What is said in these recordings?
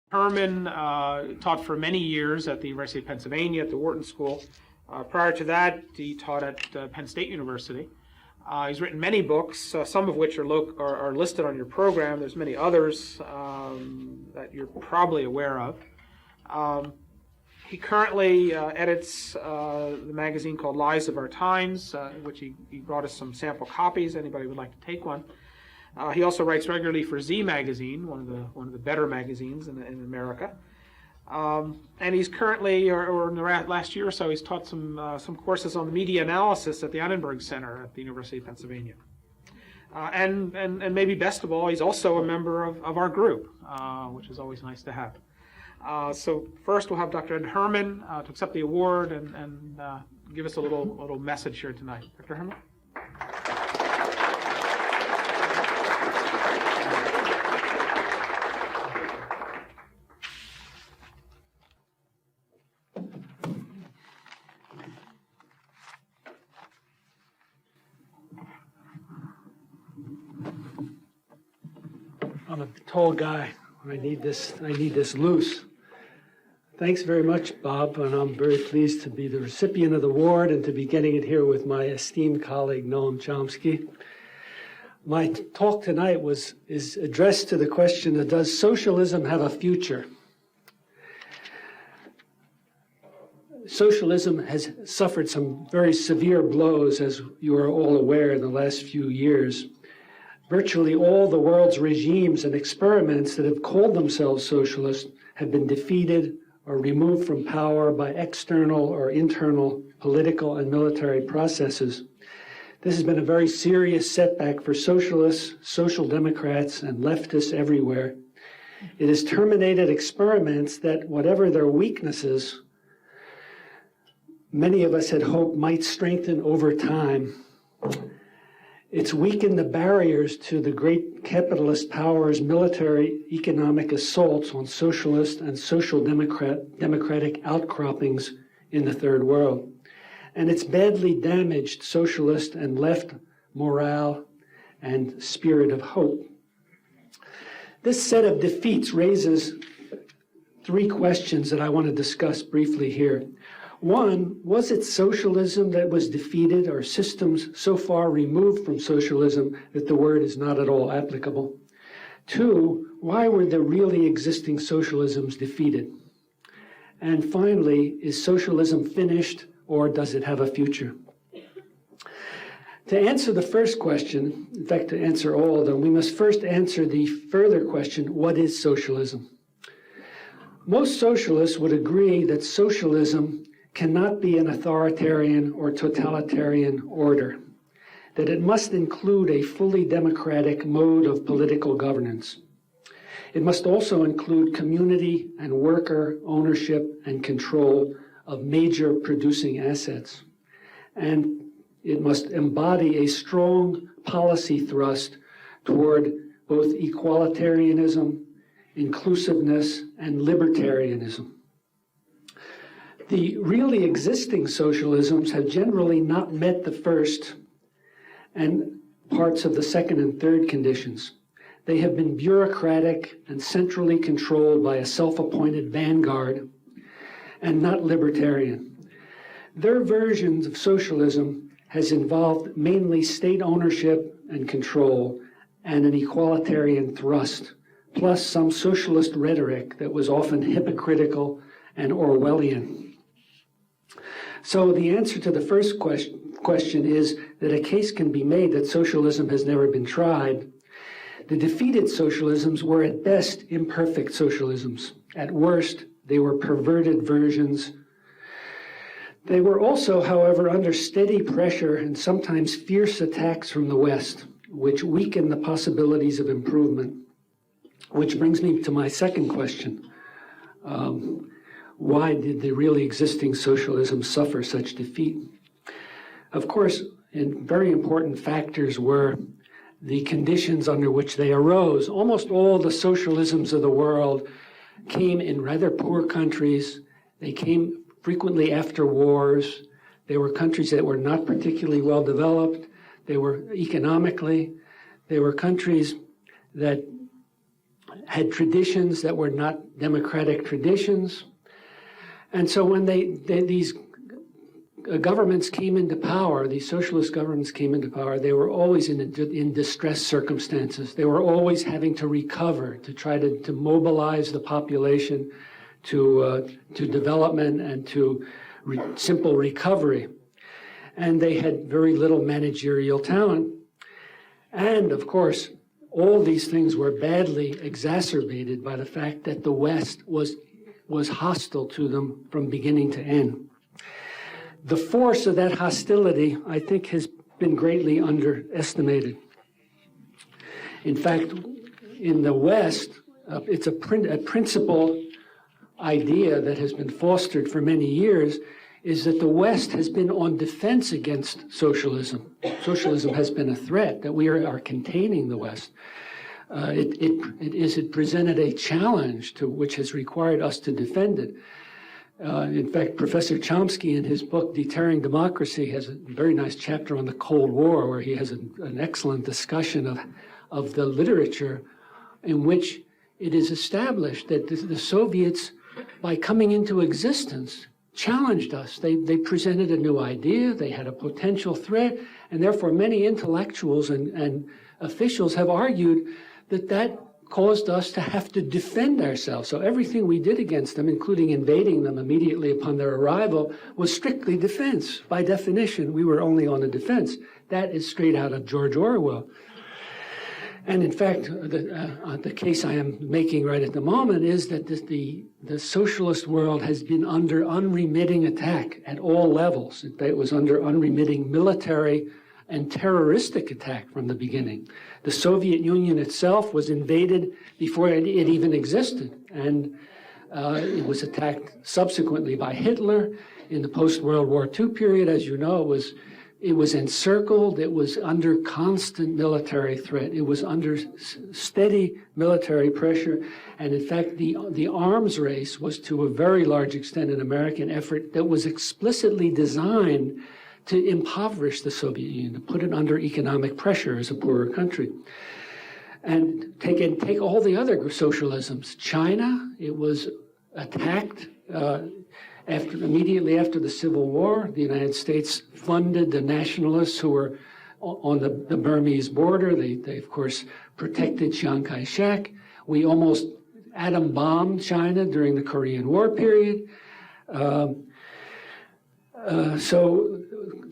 Herman taught for many years at the University of Pennsylvania at the Wharton School. Prior to that, he taught at Penn State University. He's written many books, some of which are listed on your program. There's many others that you're probably aware of. He currently edits the magazine called Lies of Our Times, which he brought us some sample copies. Anybody would like to take one. He also writes regularly for Z Magazine, one of the better magazines in America. And he's currently, or in the last year or so, he's taught some courses on media analysis at the Annenberg Center at the University of Pennsylvania. And maybe best of all, he's also a member of our group, which is always nice to have. So first we'll have Dr. Ed Herman to accept the award and give us a little message here tonight. Dr. Herman? I'm a tall guy. I need this loose. Thanks very much, Bob, and I'm very pleased to be the recipient of the award and to be getting it here with my esteemed colleague, Noam Chomsky. My talk tonight is addressed to the question of, does socialism have a future? Socialism has suffered some very severe blows, as you are all aware, in the last few years. Virtually all the world's regimes and experiments that have called themselves socialist have been defeated or removed from power by external or internal political and military processes. This has been a very serious setback for socialists, social democrats, and leftists everywhere. It has terminated experiments that, whatever their weaknesses, many of us had hoped might strengthen over time. It's weakened the barriers to the great capitalist powers' military economic assaults on socialist and social democratic outcroppings in the Third World. And it's badly damaged socialist and left morale and spirit of hope. This set of defeats raises three questions that I want to discuss briefly here. One, was it socialism that was defeated, or systems so far removed from socialism that the word is not at all applicable? Two, why were the really existing socialisms defeated? And finally, is socialism finished, or does it have a future? To answer the first question, in fact, to answer all of them, we must first answer the further question, what is socialism? Most socialists would agree that socialism cannot be an authoritarian or totalitarian order, that it must include a fully democratic mode of political governance. It must also include community and worker ownership and control of major producing assets. And it must embody a strong policy thrust toward both equalitarianism, inclusiveness, and libertarianism. The really existing socialisms have generally not met the first and parts of the second and third conditions. They have been bureaucratic and centrally controlled by a self-appointed vanguard and not libertarian. Their versions of socialism has involved mainly state ownership and control and an equalitarian thrust, plus some socialist rhetoric that was often hypocritical and Orwellian. So the answer to the first question is that a case can be made that socialism has never been tried. The defeated socialisms were at best imperfect socialisms. At worst, they were perverted versions. They were also, however, under steady pressure and sometimes fierce attacks from the West, which weakened the possibilities of improvement. Which brings me to my second question. Why did the really existing socialism suffer such defeat? Of course, very important factors were the conditions under which they arose. Almost all the socialisms of the world came in rather poor countries. They came frequently after wars. They were countries that were not particularly well developed. They were economically. They were countries that had traditions that were not democratic traditions. And so when these governments came into power, these socialist governments came into power, they were always in distressed circumstances. They were always having to recover, to try to mobilize the population to development and to simple recovery. And they had very little managerial talent. And of course, all these things were badly exacerbated by the fact that the West was hostile to them from beginning to end. The force of that hostility, I think, has been greatly underestimated. In fact, in the West, it's a principal idea that has been fostered for many years, is that the West has been on defense against socialism. Socialism has been a threat, that we are containing the West. It presented a challenge to which has required us to defend it. In fact, Professor Chomsky, in his book, Deterring Democracy, has a very nice chapter on the Cold War, where he has an excellent discussion of the literature in which it is established that the Soviets, by coming into existence, challenged us. They presented a new idea, they had a potential threat, and therefore many intellectuals and officials have argued that caused us to have to defend ourselves. So everything we did against them, including invading them immediately upon their arrival, was strictly defense. By definition, we were only on the defense. That is straight out of George Orwell. And in fact, the case I am making right at the moment is that the socialist world has been under unremitting attack at all levels. It was under unremitting military and terroristic attack from the beginning. The Soviet Union itself was invaded before it even existed, and it was attacked subsequently by Hitler in the post-World War II period. As you know, it was encircled, it was under constant military threat, it was under steady military pressure, and in fact the arms race was to a very large extent an American effort that was explicitly designed to impoverish the Soviet Union, to put it under economic pressure as a poorer country. And take all the other socialisms. China, it was attacked immediately after the Civil War. The United States funded the nationalists who were on the Burmese border. They of course protected Chiang Kai-shek. We almost atom bombed China during the Korean War period. So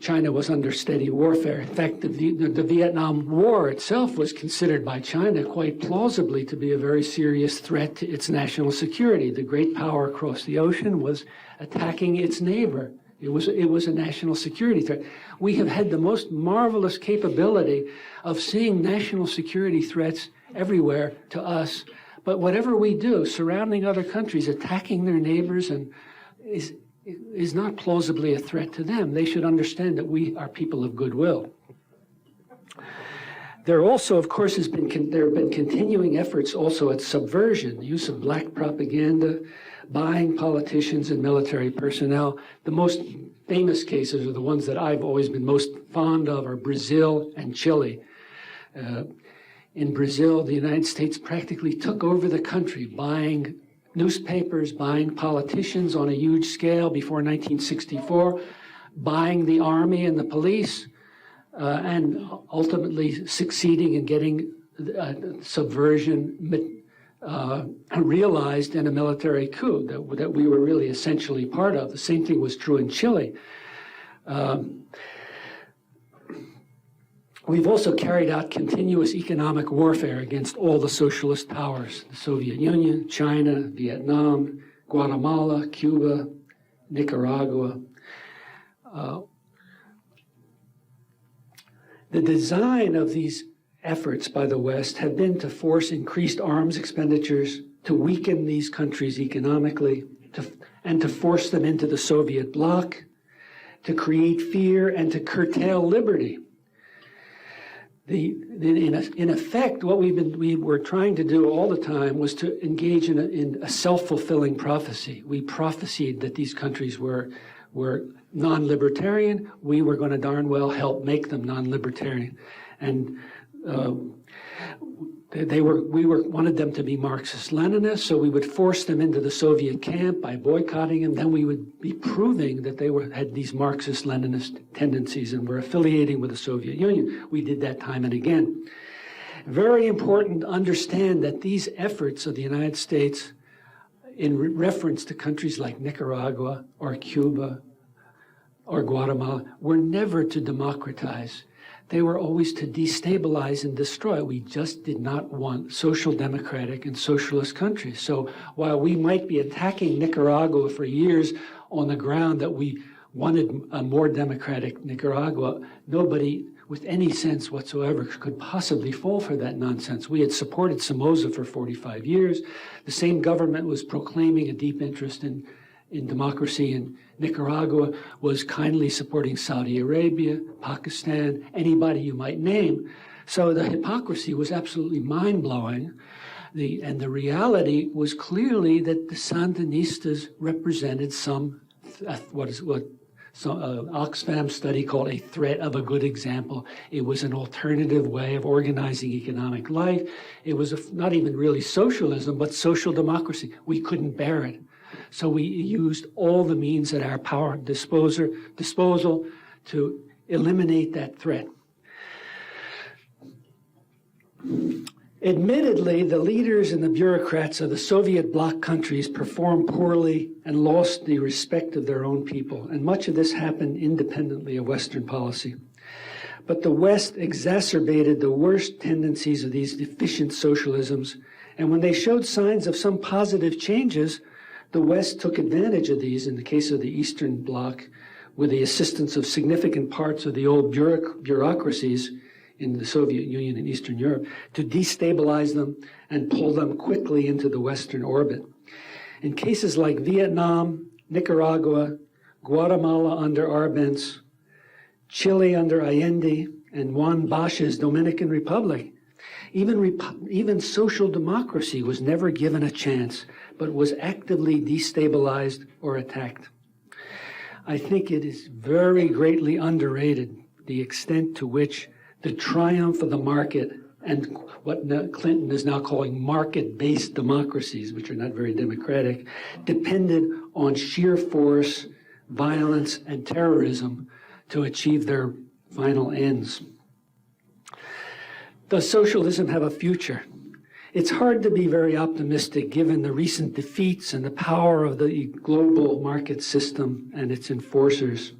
China was under steady warfare. In fact, the Vietnam War itself was considered by China quite plausibly to be a very serious threat to its national security. The great power across the ocean was attacking its neighbor. It was a national security threat. We have had the most marvelous capability of seeing national security threats everywhere to us. But whatever we do, surrounding other countries, attacking their neighbors, is not plausibly a threat to them. They should understand that we are people of goodwill. There also, of course, there have been continuing efforts also at subversion, the use of black propaganda, buying politicians and military personnel. The most famous cases are the ones that I've always been most fond of are Brazil and Chile. In Brazil, the United States practically took over the country, buying newspapers, buying politicians on a huge scale before 1964, buying the army and the police, and ultimately succeeding in getting subversion realized in a military coup that we were really essentially part of. The same thing was true in Chile. We've also carried out continuous economic warfare against all the socialist powers, the Soviet Union, China, Vietnam, Guatemala, Cuba, Nicaragua. The design of these efforts by the West have been to force increased arms expenditures, to weaken these countries economically, and to force them into the Soviet bloc, to create fear and to curtail liberty. In effect, what we were trying to do all the time was to engage in a self-fulfilling prophecy. We prophesied that these countries were non-libertarian. We were going to darn well help make them non-libertarian. And We wanted them to be Marxist-Leninists, so we would force them into the Soviet camp by boycotting them. Then we would be proving that they had these Marxist-Leninist tendencies and were affiliating with the Soviet Union. We did that time and again. Very important to understand that these efforts of the United States in reference to countries like Nicaragua or Cuba or Guatemala were never to democratize. They were always to destabilize and destroy. We just did not want social democratic and socialist countries. So while we might be attacking Nicaragua for years on the ground that we wanted a more democratic Nicaragua, nobody with any sense whatsoever could possibly fall for that nonsense. We had supported Somoza for 45 years. The same government was proclaiming a deep interest in democracy in Nicaragua, was kindly supporting Saudi Arabia, Pakistan, anybody you might name. So the hypocrisy was absolutely mind-blowing. And the reality was clearly that the Sandinistas represented some, what Oxfam study called a threat of a good example. It was an alternative way of organizing economic life. It was not even really socialism, but social democracy. We couldn't bear it. So we used all the means at our disposal to eliminate that threat. Admittedly, the leaders and the bureaucrats of the Soviet bloc countries performed poorly and lost the respect of their own people, and much of this happened independently of Western policy. But the West exacerbated the worst tendencies of these deficient socialisms, and when they showed signs of some positive changes, the West took advantage of these in the case of the Eastern Bloc with the assistance of significant parts of the old bureaucracies in the Soviet Union and Eastern Europe to destabilize them and pull them quickly into the Western orbit. In cases like Vietnam, Nicaragua, Guatemala under Arbenz, Chile under Allende, and Juan Bosch's Dominican Republic, even social democracy was never given a chance, but was actively destabilized or attacked. I think it is very greatly underrated the extent to which the triumph of the market and what Clinton is now calling market-based democracies, which are not very democratic, depended on sheer force, violence, and terrorism to achieve their final ends. Does socialism have a future? It's hard to be very optimistic given the recent defeats and the power of the global market system and its enforcers.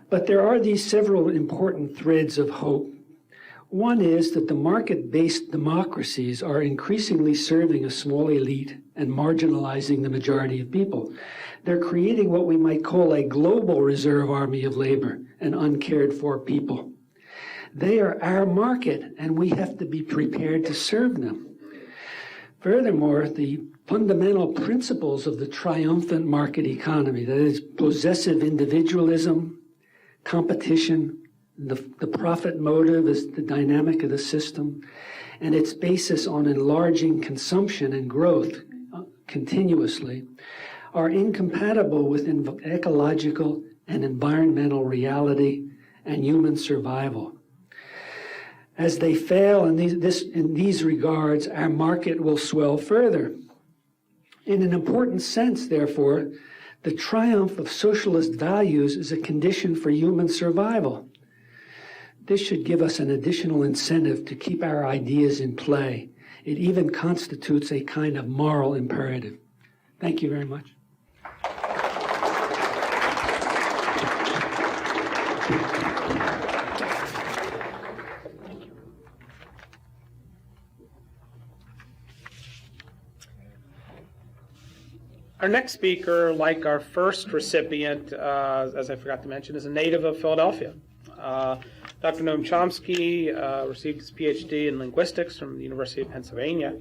But there are these several important threads of hope. One is that the market-based democracies are increasingly serving a small elite and marginalizing the majority of people. They're creating what we might call a global reserve army of labor and uncared for people. They are our market, and we have to be prepared to serve them. Furthermore, the fundamental principles of the triumphant market economy, that is, possessive individualism, competition, the profit motive is the dynamic of the system, and its basis on enlarging consumption and growth continuously, are incompatible with ecological and environmental reality and human survival. As they fail in these regards, our market will swell further. In an important sense, therefore, the triumph of socialist values is a condition for human survival. This should give us an additional incentive to keep our ideas in play. It even constitutes a kind of moral imperative. Thank you very much. Our next speaker, like our first recipient, as I forgot to mention, is a native of Philadelphia. Dr. Noam Chomsky received his PhD in linguistics from the University of Pennsylvania.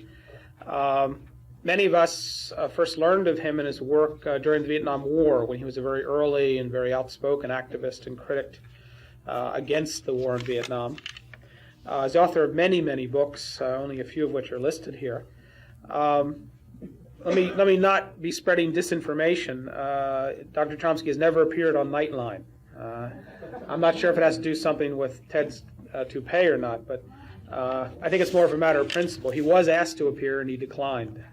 Many of us first learned of him and his work during the Vietnam War, when he was a very early and very outspoken activist and critic against the war in Vietnam. He's the author of many, many books, only a few of which are listed here. Let me not be spreading disinformation. Dr. Chomsky has never appeared on Nightline. I'm not sure if it has to do something with Ted's toupee or not, but I think it's more of a matter of principle. He was asked to appear and he declined.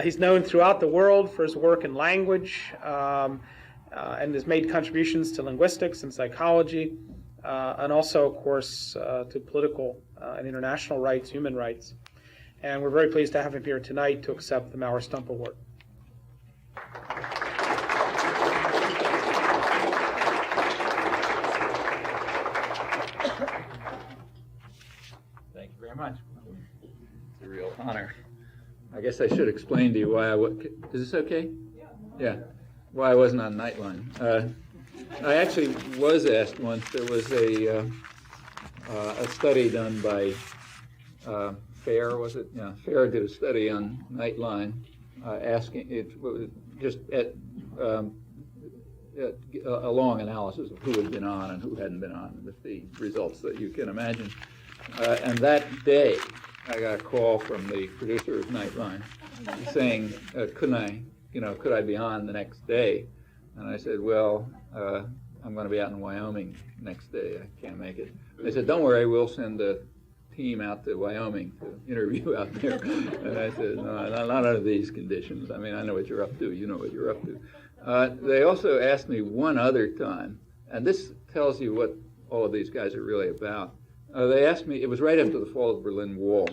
He's known throughout the world for his work in language and has made contributions to linguistics and psychology, and also, of course, to political and international rights, human rights. And we're very pleased to have him here tonight to accept the Maurer Stump Award. Thank you very much. It's a real honor. I guess I should explain to you why is this okay? Yeah. Why I wasn't on Nightline. I actually was asked once. There was a study done by Fair, was it? Yeah, Fair did a study on Nightline, asking it just a long analysis of who had been on and who hadn't been on, with the results that you can imagine. And that day, I got a call from the producer of Nightline saying, could I be on the next day? And I said, well, I'm going to be out in Wyoming next day. I can't make it. They said, don't worry, we'll send a team out to Wyoming to interview out there. And I said, no, not under these conditions. I mean, I know what you're up to. You know what you're up to. They also asked me one other time, and this tells you what all of these guys are really about. They asked me, it was right after the fall of the Berlin Wall,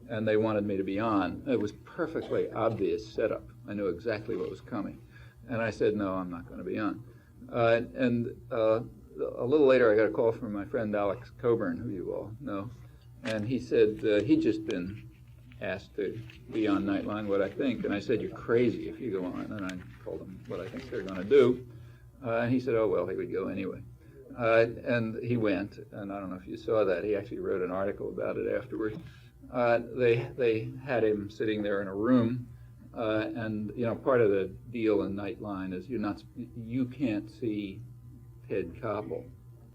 and they wanted me to be on. It was perfectly obvious setup. I knew exactly what was coming. And I said, no, I'm not going to be on. And a little later, I got a call from my friend Alex Cockburn, who you all know. And he said he'd just been asked to be on Nightline, what I think. And I said, you're crazy if you go on. And I told him what I think they're going to do. And he said, oh, well, he would go anyway. And he went, and I don't know if you saw that. He actually wrote an article about it afterwards. They had him sitting there in a room, and part of the deal in Nightline is you can't see Ted Koppel.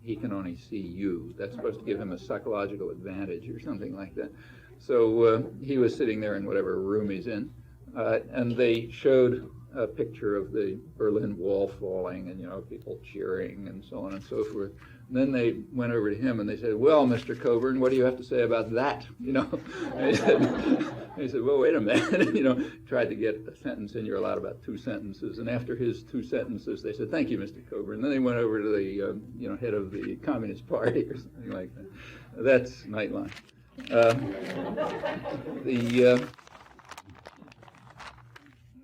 He can only see you. That's supposed to give him a psychological advantage or something like that. So he was sitting there in whatever room he's in, and they showed a picture of the Berlin Wall falling and, people cheering and so on and so forth. And then they went over to him and they said, well, Mr. Cockburn, what do you have to say about that? And he said, well, wait a minute, tried to get a sentence in. You're allowed about 2 sentences. And after his 2 sentences, they said, thank you, Mr. Cockburn. And then they went over to the, head of the Communist Party or something like that. That's Nightline.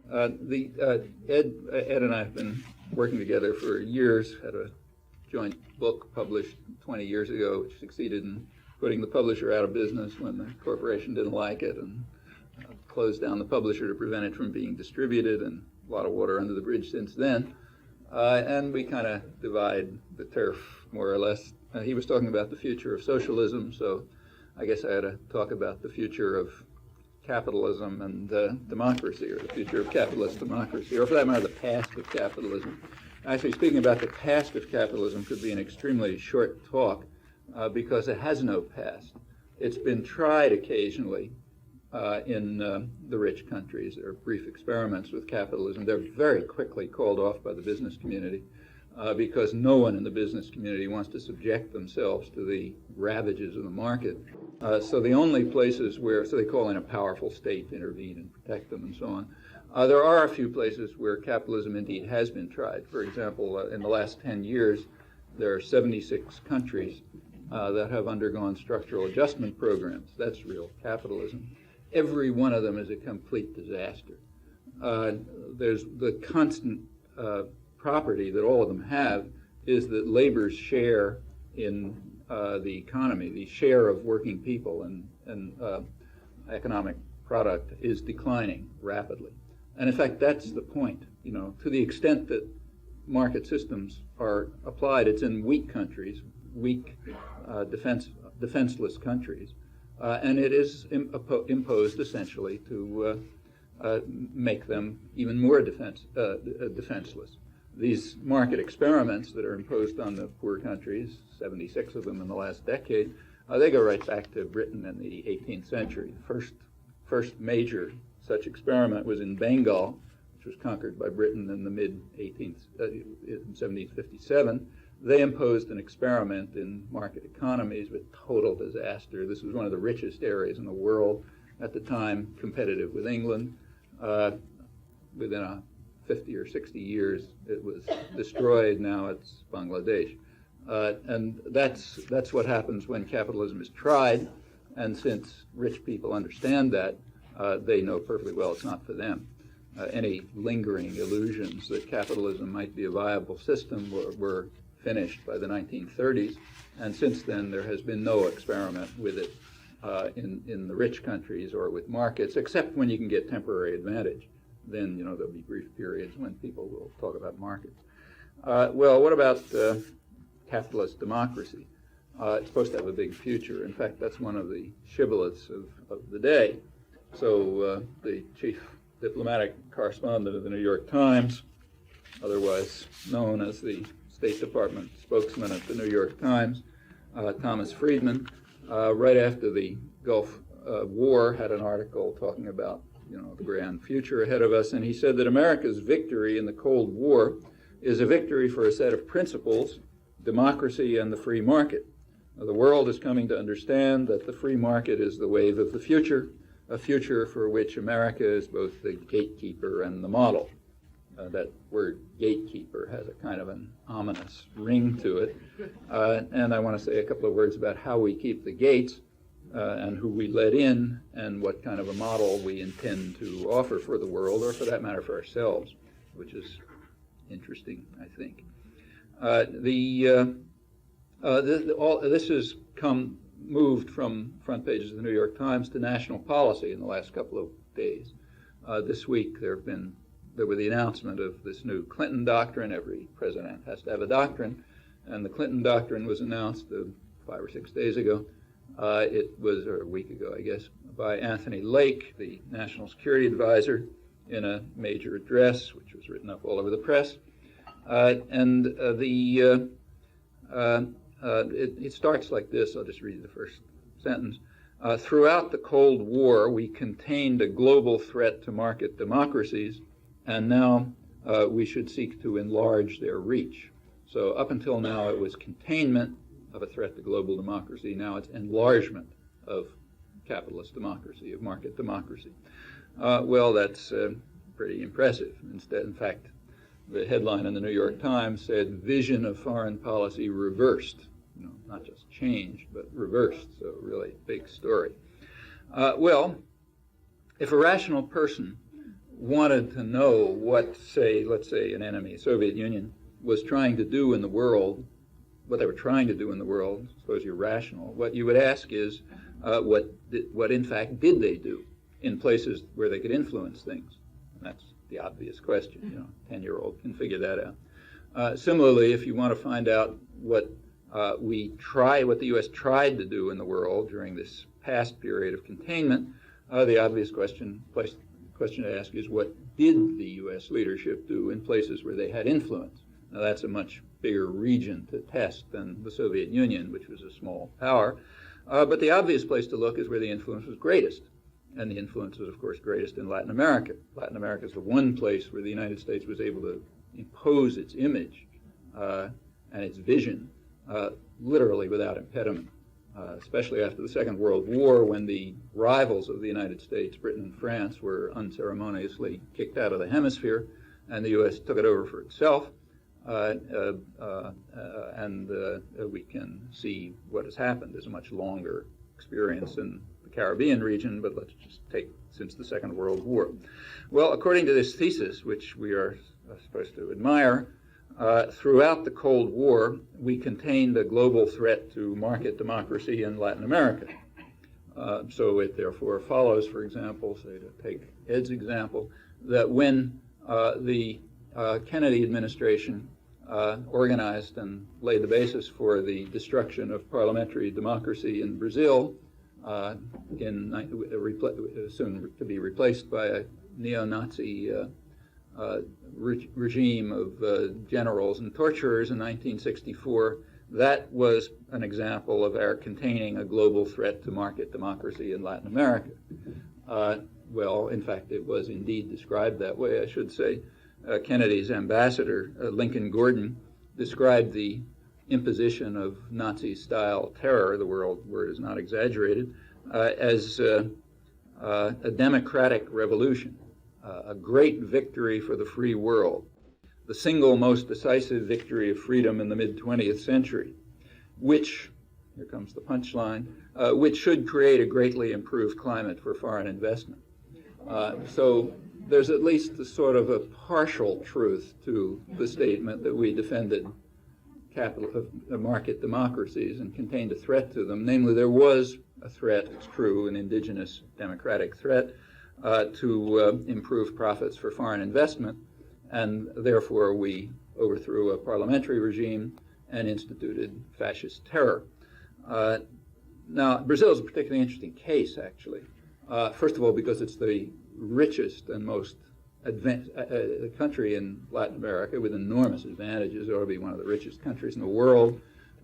Ed and I have been working together for years, had a joint book published 20 years ago, which succeeded in putting the publisher out of business when the corporation didn't like it, and closed down the publisher to prevent it from being distributed, and a lot of water under the bridge since then. And we kind of divide the turf, more or less. He was talking about the future of socialism, so I guess I had to talk about the future of capitalism and democracy, or the future of capitalist democracy, or for that matter, the past of capitalism. Actually, speaking about the past of capitalism could be an extremely short talk because it has no past. It's been tried occasionally in the rich countries. There are brief experiments with capitalism. They're very quickly called off by the business community because no one in the business community wants to subject themselves to the ravages of the market. So the only places so they call in a powerful state to intervene and protect them and so on. There are a few places where capitalism indeed has been tried. For example, in the last 10 years, there are 76 countries that have undergone structural adjustment programs. That's real capitalism. Every one of them is a complete disaster. There's the constant property that all of them have is that labor's share in the economy, the share of working people and economic product is declining rapidly. And in fact, that's the point. To the extent that market systems are applied, it's in weak countries, weak defenseless countries, and it is imposed essentially to make them even more defenseless. These market experiments that are imposed on the poor countries, 76 of them in the last decade, they go right back to Britain in the 18th century. The first major such experiment was in Bengal, which was conquered by Britain in the mid-1757. They imposed an experiment in market economies with total disaster. This was one of the richest areas in the world at the time, competitive with England. Within 50 or 60 years, it was destroyed. Now it's Bangladesh. And that's what happens when capitalism is tried. And since rich people understand that, they know perfectly well it's not for them. Any lingering illusions that capitalism might be a viable system were finished by the 1930s. And since then, there has been no experiment with it in the rich countries or with markets, except when you can get temporary advantage. Then, there'll be brief periods when people will talk about markets. Well, what about capitalist democracy? It's supposed to have a big future. In fact, that's one of the shibboleths of the day. So the chief diplomatic correspondent of the New York Times, otherwise known as the State Department spokesman at the New York Times, Thomas Friedman, right after the Gulf War, had an article talking about the grand future ahead of us, and he said that America's victory in the Cold War is a victory for a set of principles, democracy and the free market. The world is coming to understand that the free market is the wave of the future, a future for which America is both the gatekeeper and the model. That word gatekeeper has a kind of an ominous ring to it. And I want to say a couple of words about how we keep the gates and who we let in and what kind of a model we intend to offer for the world, or for that matter for ourselves, which is interesting, I think. This has moved from front pages of the New York Times to national policy in the last couple of days. This week there were the announcement of this new Clinton doctrine. Every president has to have a doctrine, and the Clinton doctrine was announced 5 or 6 days ago. It was, or a week ago, I guess, by Anthony Lake, the National Security Advisor, in a major address, which was written up all over the press. It starts like this. I'll just read the first sentence. Throughout the Cold War, we contained a global threat to market democracies, and now we should seek to enlarge their reach. So up until now, it was containment of a threat to global democracy. Now it's enlargement of capitalist democracy, of market democracy. Well, that's pretty impressive. In fact, the headline in the New York Times said, "Vision of foreign policy reversed." Not just changed, but reversed. So really big story. Well, if a rational person wanted to know what, let's say an enemy, Soviet Union, was trying to do in the world, what they were trying to do in the world, suppose you're rational, what you would ask is, what in fact did they do in places where they could influence things? And that's the obvious question. 10-year-old can figure that out. Similarly, if you want to find out what the U.S. tried to do in the world during this past period of containment, the obvious question to ask is, what did the U.S. leadership do in places where they had influence? Now, that's a much bigger region to test than the Soviet Union, which was a small power. But the obvious place to look is where the influence was greatest. And the influence was, of course, greatest in Latin America. Latin America is the one place where the United States was able to impose its image and its vision literally without impediment, especially after the Second World War, when the rivals of the United States, Britain and France, were unceremoniously kicked out of the hemisphere, and the U.S. took it over for itself. And we can see what has happened. There's a much longer experience in the Caribbean region, but let's just take since the Second World War. Well, according to this thesis, which we are supposed to admire, throughout the Cold War, we contained a global threat to market democracy in Latin America. So it therefore follows, for example, say to take Ed's example, that when the Kennedy administration organized and laid the basis for the destruction of parliamentary democracy in Brazil, soon to be replaced by a neo-Nazi regime of generals and torturers in 1964, that was an example of our containing a global threat to market democracy in Latin America. Well, in fact, it was indeed described that way, I should say. Kennedy's ambassador, Lincoln Gordon, described the imposition of Nazi-style terror, the word is not exaggerated, as a democratic revolution, a great victory for the free world, the single most decisive victory of freedom in the mid-20th century, which, here comes the punchline, which should create a greatly improved climate for foreign investment. So there's at least a sort of a partial truth to the statement that we defended market democracies and contained a threat to them. Namely, there was a threat, it's true, an indigenous democratic threat to improve profits for foreign investment, and therefore we overthrew a parliamentary regime and instituted fascist terror. Now, Brazil is a particularly interesting case, actually. First of all, because it's the richest and most advanced country in Latin America with enormous advantages. It ought to be one of the richest countries in the world,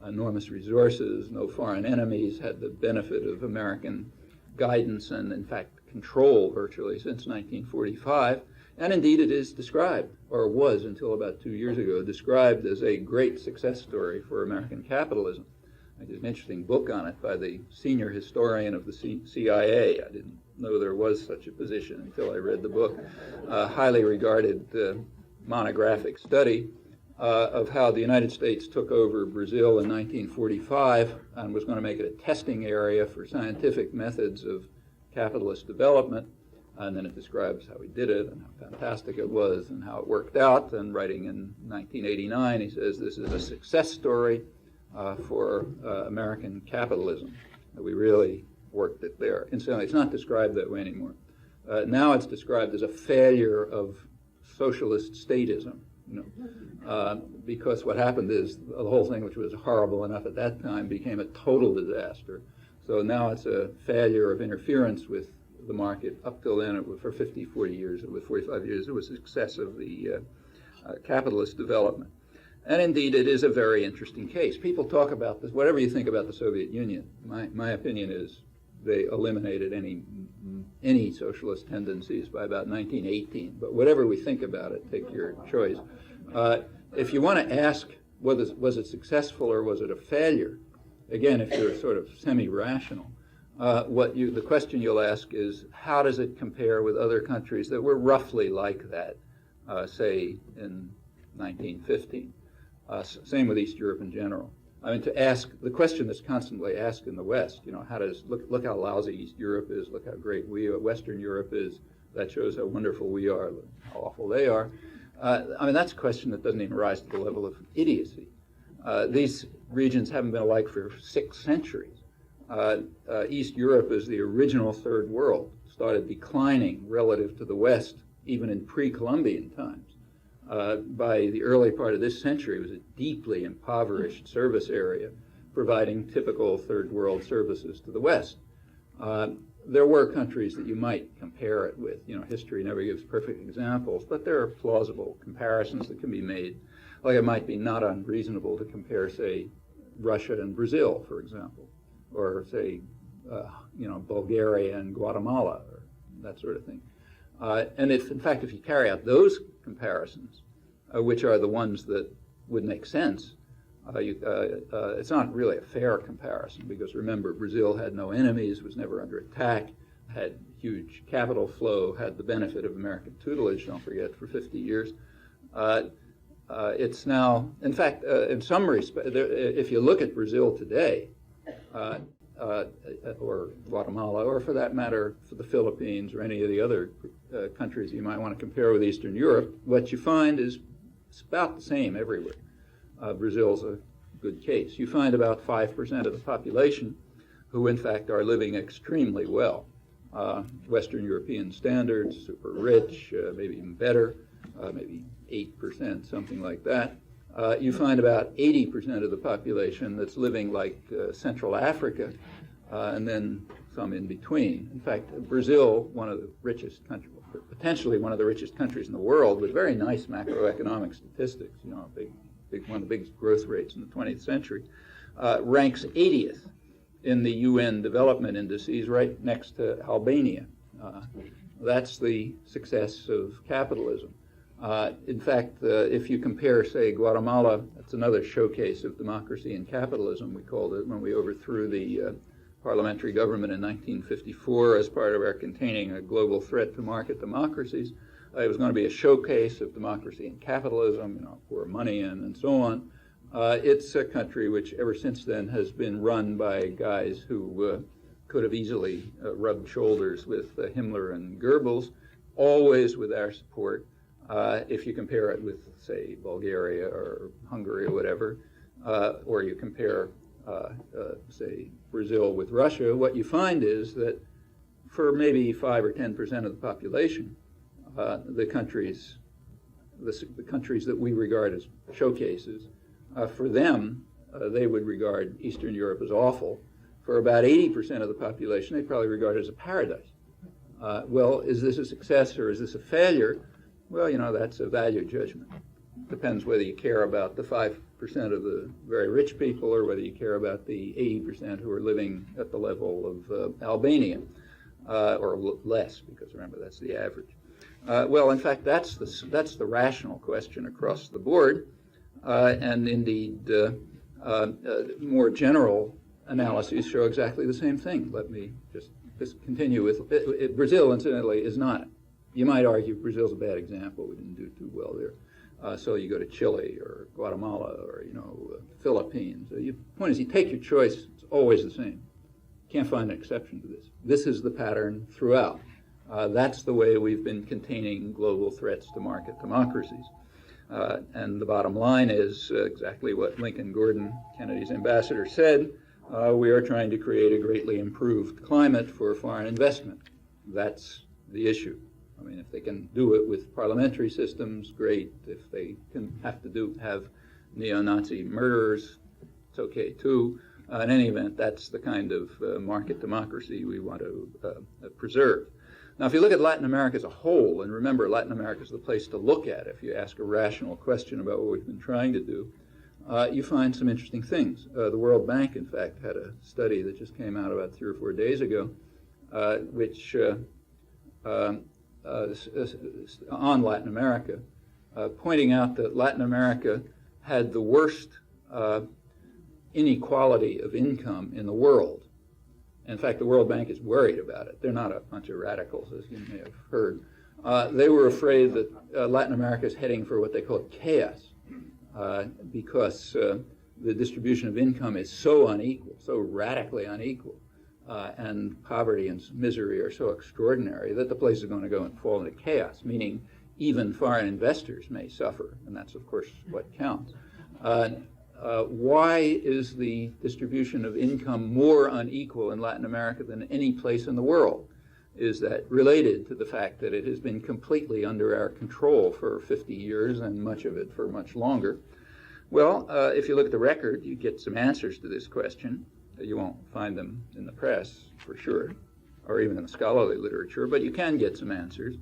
enormous resources, no foreign enemies, had the benefit of American guidance and, in fact, control virtually since 1945. And indeed, it is described, or was until about 2 years ago, described as a great success story for American capitalism. There's an interesting book on it by the senior historian of the CIA. I didn't know there was such a position until I read the book. Highly regarded monographic study of how the United States took over Brazil in 1945 and was going to make it a testing area for scientific methods of capitalist development. And then it describes how he did it and how fantastic it was and how it worked out. And writing in 1989, he says this is a success story for American capitalism. We really worked it there. Incidentally, it's not described that way anymore. Now it's described as a failure of socialist statism, because what happened is the whole thing, which was horrible enough at that time, became a total disaster. So now it's a failure of interference with the market. Up till then, for 50, 40 years, 45 years, it was a success of the capitalist development. And indeed, it is a very interesting case. People talk about this, whatever you think about the Soviet Union, my opinion is they eliminated any socialist tendencies by about 1918. But whatever we think about it, take your choice. If you want to ask, was it successful or was it a failure? Again, if you're sort of semi-rational, the question you'll ask is, how does it compare with other countries that were roughly like that, say in 1915? Same with East Europe in general. I mean, to ask the question that's constantly asked in the West, how does look how lousy East Europe is, look how great Western Europe is. That shows how wonderful we are, how awful they are. I mean, that's a question that doesn't even rise to the level of idiocy. These regions haven't been alike for 6 centuries. East Europe is the original third world, started declining relative to the West, even in pre-Columbian times. By the early part of this century, it was a deeply impoverished service area, providing typical third world services to the West. There were countries that you might compare it with. History never gives perfect examples, but there are plausible comparisons that can be made. Like it might be not unreasonable to compare, say, Russia and Brazil, for example, or say, Bulgaria and Guatemala, or that sort of thing. And if you carry out those comparisons, which are the ones that would make sense, it's not really a fair comparison because remember, Brazil had no enemies, was never under attack, had huge capital flow, had the benefit of American tutelage, don't forget, for 50 years. It's now, in fact, in some respect, if you look at Brazil today, or Guatemala, or for that matter, for the Philippines or any of the other countries you might want to compare with Eastern Europe, what you find is it's about the same everywhere. Brazil's a good case. You find about 5% of the population who, in fact, are living extremely well. Western European standards, super rich, maybe even better, maybe 8%, something like that. You find about 80% of the population that's living like Central Africa, and then some in between. In fact, Brazil, one of the richest countries, potentially one of the richest countries in the world, with very nice macroeconomic statistics, one of the biggest growth rates in the 20th century, ranks 80th in the UN development indices, right next to Albania. That's the success of capitalism. In fact, if you compare, say, Guatemala, that's another showcase of democracy and capitalism, we called it, when we overthrew the parliamentary government in 1954 as part of our containing a global threat to market democracies. It was going to be a showcase of democracy and capitalism, pour money in and so on. It's a country which ever since then has been run by guys who could have easily rubbed shoulders with Himmler and Goebbels, always with our support. If you compare it with, say, Bulgaria or Hungary or whatever, or you compare, say, Brazil with Russia, what you find is that for maybe 5 or 10% of the population, the countries that we regard as showcases, for them, they would regard Eastern Europe as awful. For about 80% of the population, they probably regard it as a paradise. Well, is this a success or is this a failure? Well, that's a value judgment. Depends whether you care about the 5% of the very rich people or whether you care about the 80% who are living at the level of Albania, or less, because remember, that's the average. Well, in fact, that's the rational question across the board, and indeed, more general analyses show exactly the same thing. Let me just continue with Brazil, incidentally, is not. You might argue Brazil's a bad example. We didn't do too well there. So you go to Chile or Guatemala or Philippines. The point is, you take your choice. It's always the same. Can't find an exception to this. This is the pattern throughout. That's the way we've been containing global threats to market democracies. And the bottom line is exactly what Lincoln Gordon, Kennedy's ambassador, said. We are trying to create a greatly improved climate for foreign investment. That's the issue. I mean, if they can do it with parliamentary systems, great. If they can have neo-Nazi murderers, it's okay too. In any event, that's the kind of market democracy we want to preserve. Now, if you look at Latin America as a whole, and remember, Latin America is the place to look at if you ask a rational question about what we've been trying to do, you find some interesting things. The World Bank, in fact, had a study that just came out about 3 or 4 days ago, which on Latin America, pointing out that Latin America had the worst inequality of income in the world. In fact, the World Bank is worried about it. They're not a bunch of radicals, as you may have heard. They were afraid that Latin America is heading for what they call chaos, because the distribution of income is so unequal, so radically unequal, and poverty and misery are so extraordinary that the place is going to go and fall into chaos, meaning even foreign investors may suffer, and that's, of course, what counts. Why is the distribution of income more unequal in Latin America than any place in the world? Is that related to the fact that it has been completely under our control for 50 years and much of it for much longer? Well, if you look at the record, you get some answers to this question. You won't find them in the press, for sure, or even in the scholarly literature, but you can get some answers.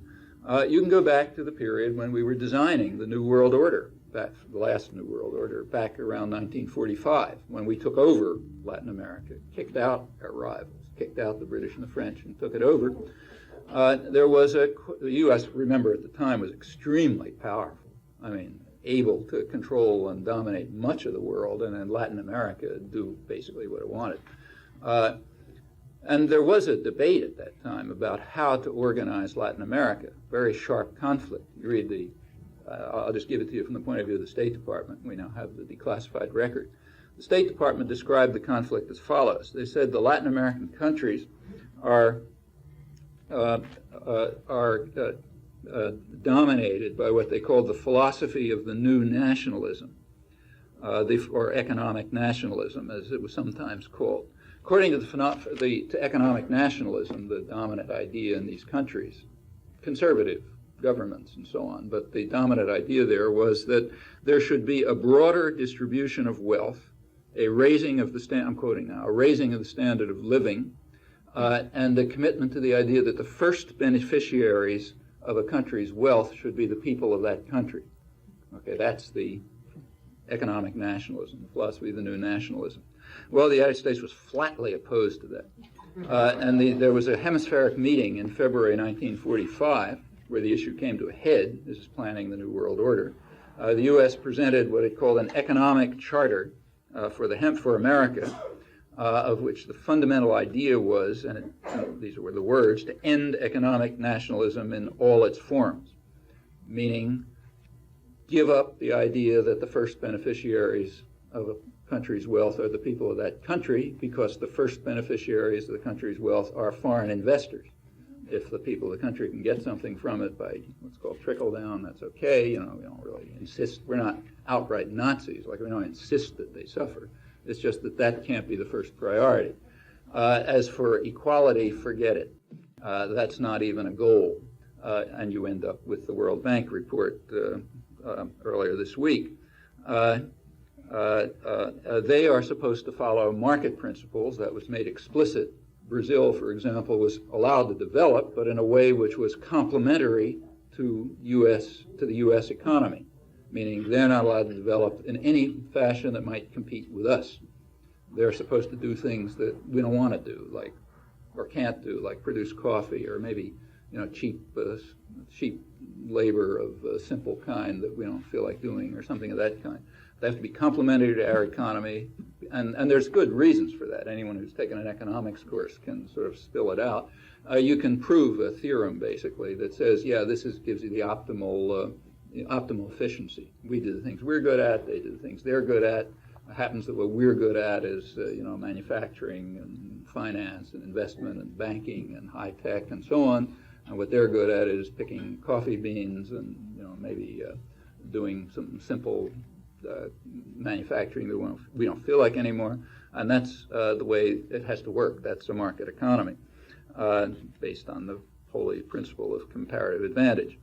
You can go back to the period when we were designing the New World Order, the last New World Order, back around 1945, when we took over Latin America, kicked out our rivals, kicked out the British and the French, and took it over. There was the U.S., remember, at the time was extremely powerful. I mean, able to control and dominate much of the world, and in Latin America do basically what it wanted. And there was a debate at that time about how to organize Latin America, very sharp conflict. You read I'll just give it to you from the point of view of the State Department. We now have the declassified record. The State Department described the conflict as follows. They said the Latin American countries are dominated by what they called the philosophy of the new nationalism, or economic nationalism, as it was sometimes called. According to to economic nationalism, the dominant idea in these countries, conservative governments and so on, but the dominant idea there was that there should be a broader distribution of wealth, a raising of the I'm quoting now, a raising of the standard of living, and a commitment to the idea that the first beneficiaries of a country's wealth should be the people of that country. Okay, that's the economic nationalism, the philosophy of the new nationalism. Well, the United States was flatly opposed to that. And there was a hemispheric meeting in February 1945 where the issue came to a head. This is planning the New World Order. The U.S. presented what it called an economic charter for America, of which the fundamental idea was, and these were the words, to end economic nationalism in all its forms, meaning give up the idea that the first beneficiaries of a country's wealth are the people of that country, because the first beneficiaries of the country's wealth are foreign investors. If the people of the country can get something from it by what's called trickle down, that's okay. You know, we don't really insist. We're not outright Nazis. Like, we don't insist that they suffer. It's just that that can't be the first priority. As for equality, forget it. That's not even a goal. And you end up with the World Bank report earlier this week. They are supposed to follow market principles. That was made explicit. Brazil, for example, was allowed to develop, but in a way which was complementary to the U.S. economy, meaning they're not allowed to develop in any fashion that might compete with us. They're supposed to do things that we don't want to do, like, or can't do, like produce coffee, or maybe, you know, cheap labor of a simple kind that we don't feel like doing, or something of that kind. They have to be complementary to our economy, and there's good reasons for that. Anyone who's taken an economics course can sort of spill it out. You can prove a theorem, basically, that says, yeah, this gives you the optimal efficiency. We do the things we're good at, they do the things they're good at. It happens that what we're good at is, manufacturing and finance and investment and banking and high tech and so on. And what they're good at is picking coffee beans and, maybe doing some simple manufacturing that we don't feel like anymore, and that's the way it has to work. That's a market economy based on the holy principle of comparative advantage.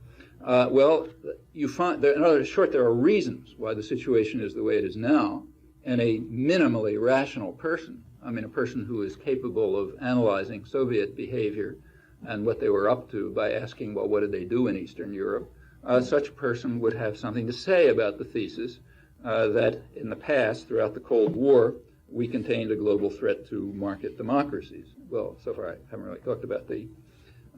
You find, in other short, there are reasons why the situation is the way it is now, and a minimally rational person, a person who is capable of analyzing Soviet behavior and what they were up to by asking, well, what did they do in Eastern Europe? Such a person would have something to say about the thesis that in the past, throughout the Cold War, we contained a global threat to market democracies. Well, so far I haven't really talked about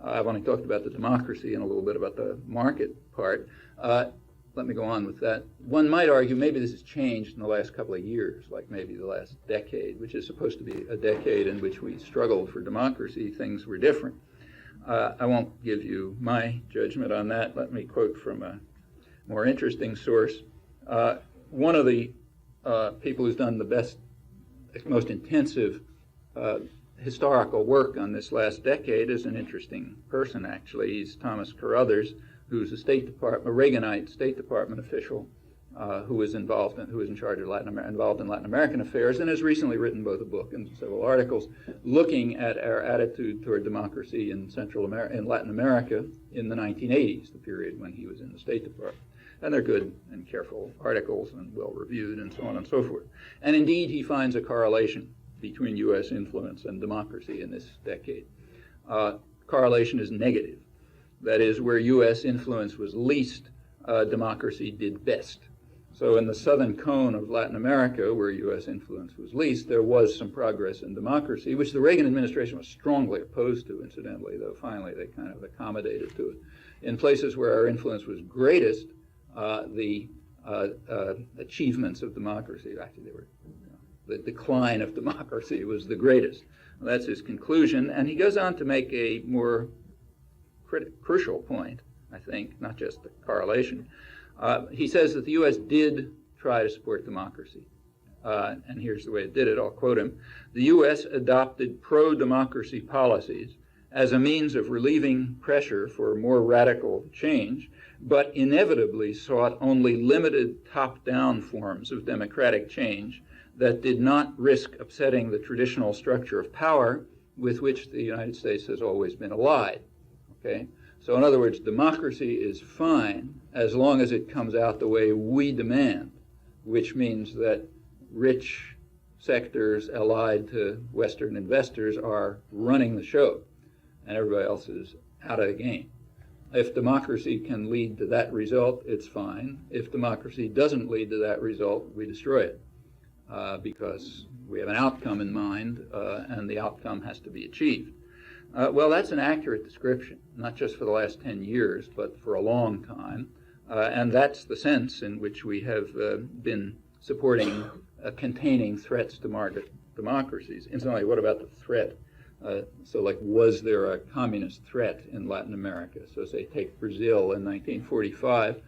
I've only talked about the democracy and a little bit about the market part. Let me go on with that. One might argue maybe this has changed in the last couple of years, like maybe the last decade, which is supposed to be a decade in which we struggled for democracy. Things were different. I won't give you my judgment on that. Let me quote from a more interesting source. One of the people who's done the best, most intensive historical work on this last decade is an interesting person, actually. He's Thomas Carothers, who's a Reaganite State Department official who was in charge of involved in Latin American affairs, and has recently written both a book and several articles looking at our attitude toward democracy in Latin America in the 1980s, the period when he was in the State Department. And they're good and careful articles and well-reviewed and so on and so forth. And indeed, he finds a correlation between U.S. influence and democracy in this decade. Correlation is negative. That is, where U.S. influence was least, democracy did best. So in the southern cone of Latin America, where U.S. influence was least, there was some progress in democracy, which the Reagan administration was strongly opposed to, incidentally, though finally they kind of accommodated to it. In places where our influence was greatest, the achievements of democracy, actually the decline of democracy was the greatest. Well, that's his conclusion, and he goes on to make a more crucial point, I think, not just the correlation. He says that the U.S. did try to support democracy, and here's the way it did it. I'll quote him. The U.S. adopted pro-democracy policies as a means of relieving pressure for more radical change, but inevitably sought only limited top-down forms of democratic change that did not risk upsetting the traditional structure of power with which the United States has always been allied. Okay? So in other words, democracy is fine as long as it comes out the way we demand, which means that rich sectors allied to Western investors are running the show, and everybody else is out of the game. If democracy can lead to that result, it's fine. If democracy doesn't lead to that result, we destroy it because we have an outcome in mind, and the outcome has to be achieved. Well, that's an accurate description, not just for the last 10 years, but for a long time. And that's the sense in which we have been supporting containing threats to market democracies. Incidentally, what about the threat? So, like, was there a communist threat in Latin America? So, say, take Brazil in 1945.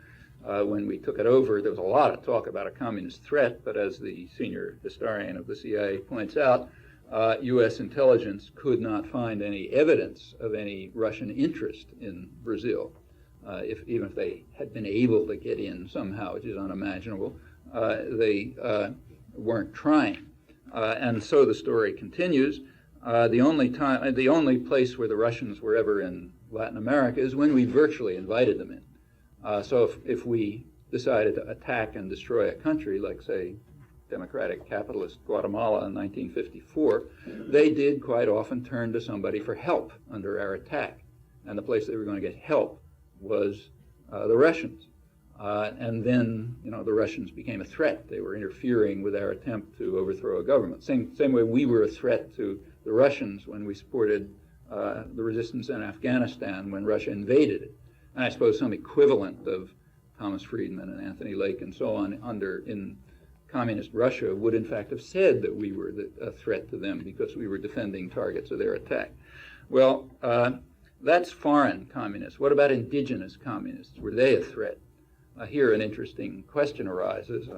When we took it over, there was a lot of talk about a communist threat, but as the senior historian of the CIA points out, U.S. intelligence could not find any evidence of any Russian interest in Brazil. Even if they had been able to get in somehow, which is unimaginable, they weren't trying. And so the story continues. The only place where the Russians were ever in Latin America is when we virtually invited them in. So if we decided to attack and destroy a country, like, say, democratic capitalist Guatemala in 1954, they did quite often turn to somebody for help under our attack. And the place they were going to get help was the Russians. And then, the Russians became a threat. They were interfering with our attempt to overthrow a government. Same way we were a threat to the Russians when we supported the resistance in Afghanistan when Russia invaded it. And I suppose some equivalent of Thomas Friedman and Anthony Lake and so on in communist Russia would in fact have said that we were a threat to them because we were defending targets of their attack. Well, that's foreign communists. What about indigenous communists? Were they a threat? Here an interesting question arises,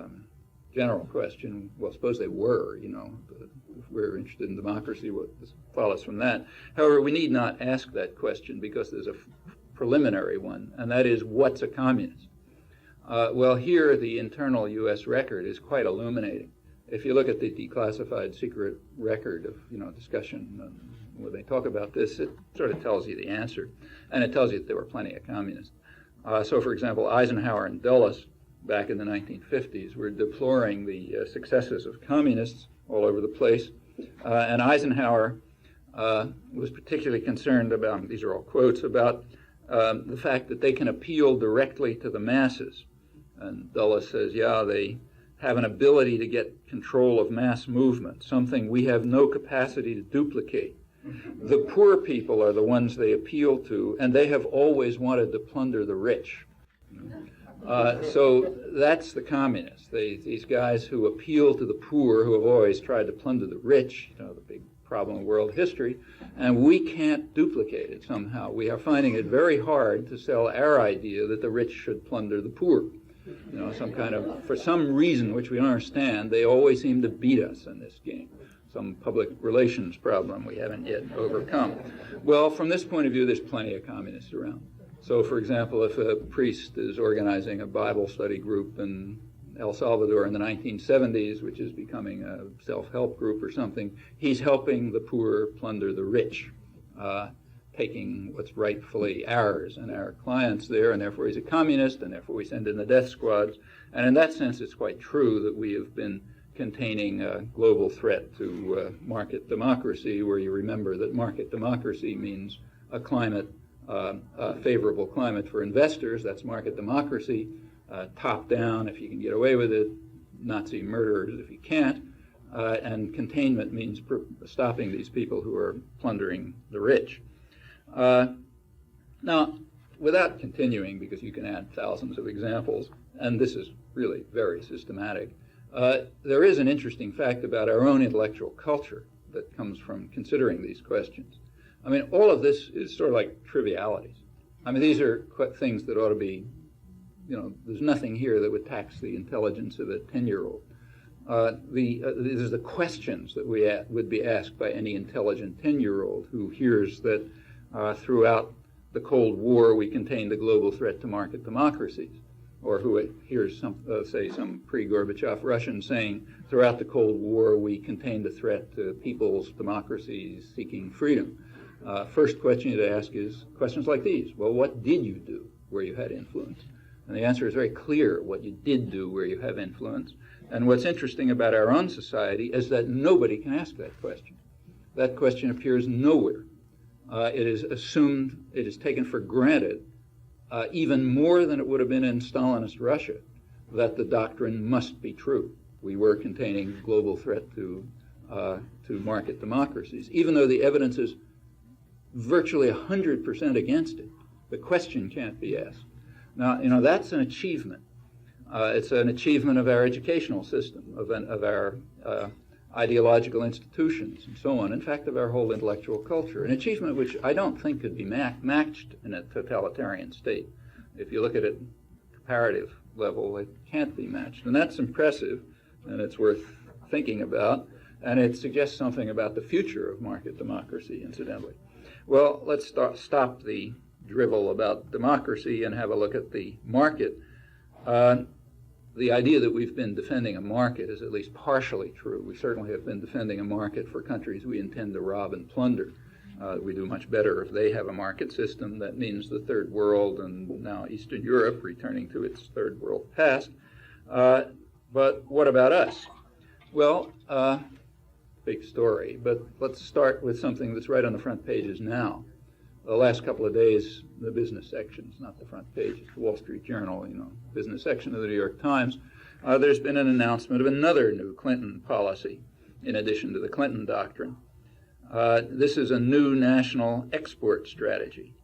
general question. Well, suppose they were, if we're interested in democracy, what follows from that? However, we need not ask that question because there's a preliminary one, and that is, what's a communist? Well, here the internal U.S. record is quite illuminating. If you look at the declassified secret record of discussion where they talk about this, it sort of tells you the answer, and it tells you that there were plenty of communists. So, for example, Eisenhower and Dulles, back in the 1950s, were deploring the successes of communists all over the place, and Eisenhower was particularly concerned about, these are all quotes, about the fact that they can appeal directly to the masses. And Dulles says, yeah, they have an ability to get control of mass movement, something we have no capacity to duplicate. The poor people are the ones they appeal to, and they have always wanted to plunder the rich. So that's the communists, these guys who appeal to the poor, who have always tried to plunder the rich, the big problem in world history, and we can't duplicate it somehow. We are finding it very hard to sell our idea that the rich should plunder the poor. Some kind of, for some reason which we don't understand, they always seem to beat us in this game. Some public relations problem we haven't yet overcome. Well, from this point of view, there's plenty of communists around. So, for example, if a priest is organizing a Bible study group in El Salvador in the 1970s, which is becoming a self-help group or something, he's helping the poor plunder the rich, taking what's rightfully ours and our clients there, and therefore he's a communist, and therefore we send in the death squads. And in that sense, it's quite true that we have been containing a global threat to market democracy, where you remember that market democracy means a climate, a favorable climate for investors. That's market democracy. Top down, if you can get away with it, Nazi murderers if you can't, and containment means stopping these people who are plundering the rich. Now, without continuing, because you can add thousands of examples, and this is really very systematic, there is an interesting fact about our own intellectual culture that comes from considering these questions. I mean, all of this is sort of like trivialities. I mean, these are things that ought to be, there's nothing here that would tax the intelligence of a 10-year-old. These are the questions that would be asked by any intelligent 10-year-old who hears that throughout the Cold War we contained the global threat to market democracies, or who hears some pre-Gorbachev Russian saying throughout the Cold War we contained a threat to people's democracies seeking freedom. First question you'd ask is questions like these. Well, what did you do where you had influence? And the answer is very clear, what you did do where you have influence. And what's interesting about our own society is that nobody can ask that question. That question appears nowhere. It is assumed, it is taken for granted, even more than it would have been in Stalinist Russia, that the doctrine must be true. We were containing a global threat to market democracies, even though the evidence is virtually 100% against it. The question can't be asked. Now, that's an achievement. It's an achievement of our educational system, of our ideological institutions, and so on. In fact, of our whole intellectual culture. An achievement which I don't think could be matched in a totalitarian state. If you look at it comparative level, it can't be matched. And that's impressive, and it's worth thinking about, and it suggests something about the future of market democracy, incidentally. Well, let's stop the drivel about democracy and have a look at the market. The idea that we've been defending a market is at least partially true. We certainly have been defending a market for countries we intend to rob and plunder. We do much better if they have a market system. That means the Third World and now Eastern Europe returning to its Third World past. But what about us? Well, big story, but let's start with something that's right on the front pages now. The last couple of days, the business sections, not the front page, it's the Wall Street Journal, business section of the New York Times, there's been an announcement of another new Clinton policy in addition to the Clinton Doctrine. This is a new national export strategy.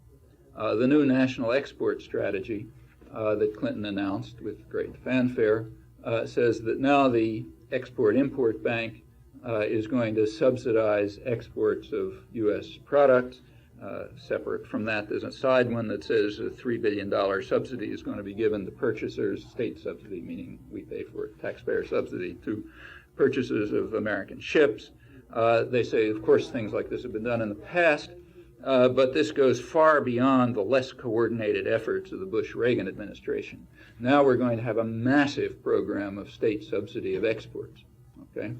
The new national export strategy that Clinton announced with great fanfare says that now the Export-Import Bank is going to subsidize exports of U.S. products. Separate from that, there's a side one that says a $3 billion subsidy is going to be given to purchasers, state subsidy, meaning we pay for it, taxpayer subsidy, to purchasers of American ships. They say, of course, things like this have been done in the past, but this goes far beyond the less coordinated efforts of the Bush-Reagan administration. Now we're going to have a massive program of state subsidy of exports. Okay.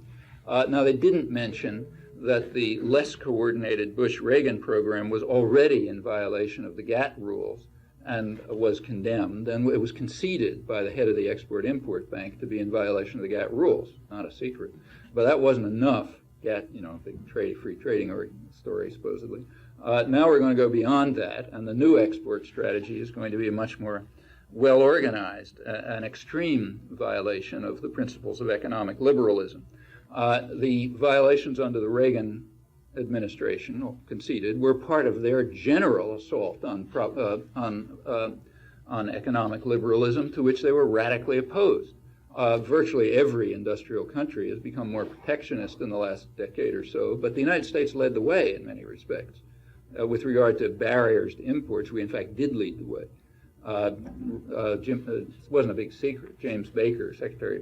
Now they didn't mention that the less coordinated Bush-Reagan program was already in violation of the GATT rules and was condemned, and it was conceded by the head of the Export-Import Bank to be in violation of the GATT rules. Not a secret. But that wasn't enough. GATT, big free trading story, supposedly. Now we're going to go beyond that, and the new export strategy is going to be a much more well-organized, an extreme violation of the principles of economic liberalism. The violations under the Reagan administration, conceded, were part of their general assault on economic liberalism, to which they were radically opposed. Virtually every industrial country has become more protectionist in the last decade or so, but the United States led the way in many respects. With regard to barriers to imports, we in fact did lead the way. It wasn't a big secret. James Baker,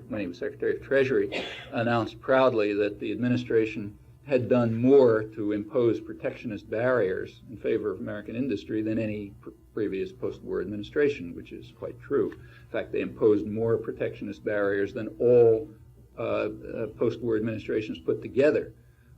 when he was Secretary of Treasury, announced proudly that the administration had done more to impose protectionist barriers in favor of American industry than any previous post-war administration, which is quite true. In fact, they imposed more protectionist barriers than all post-war administrations put together.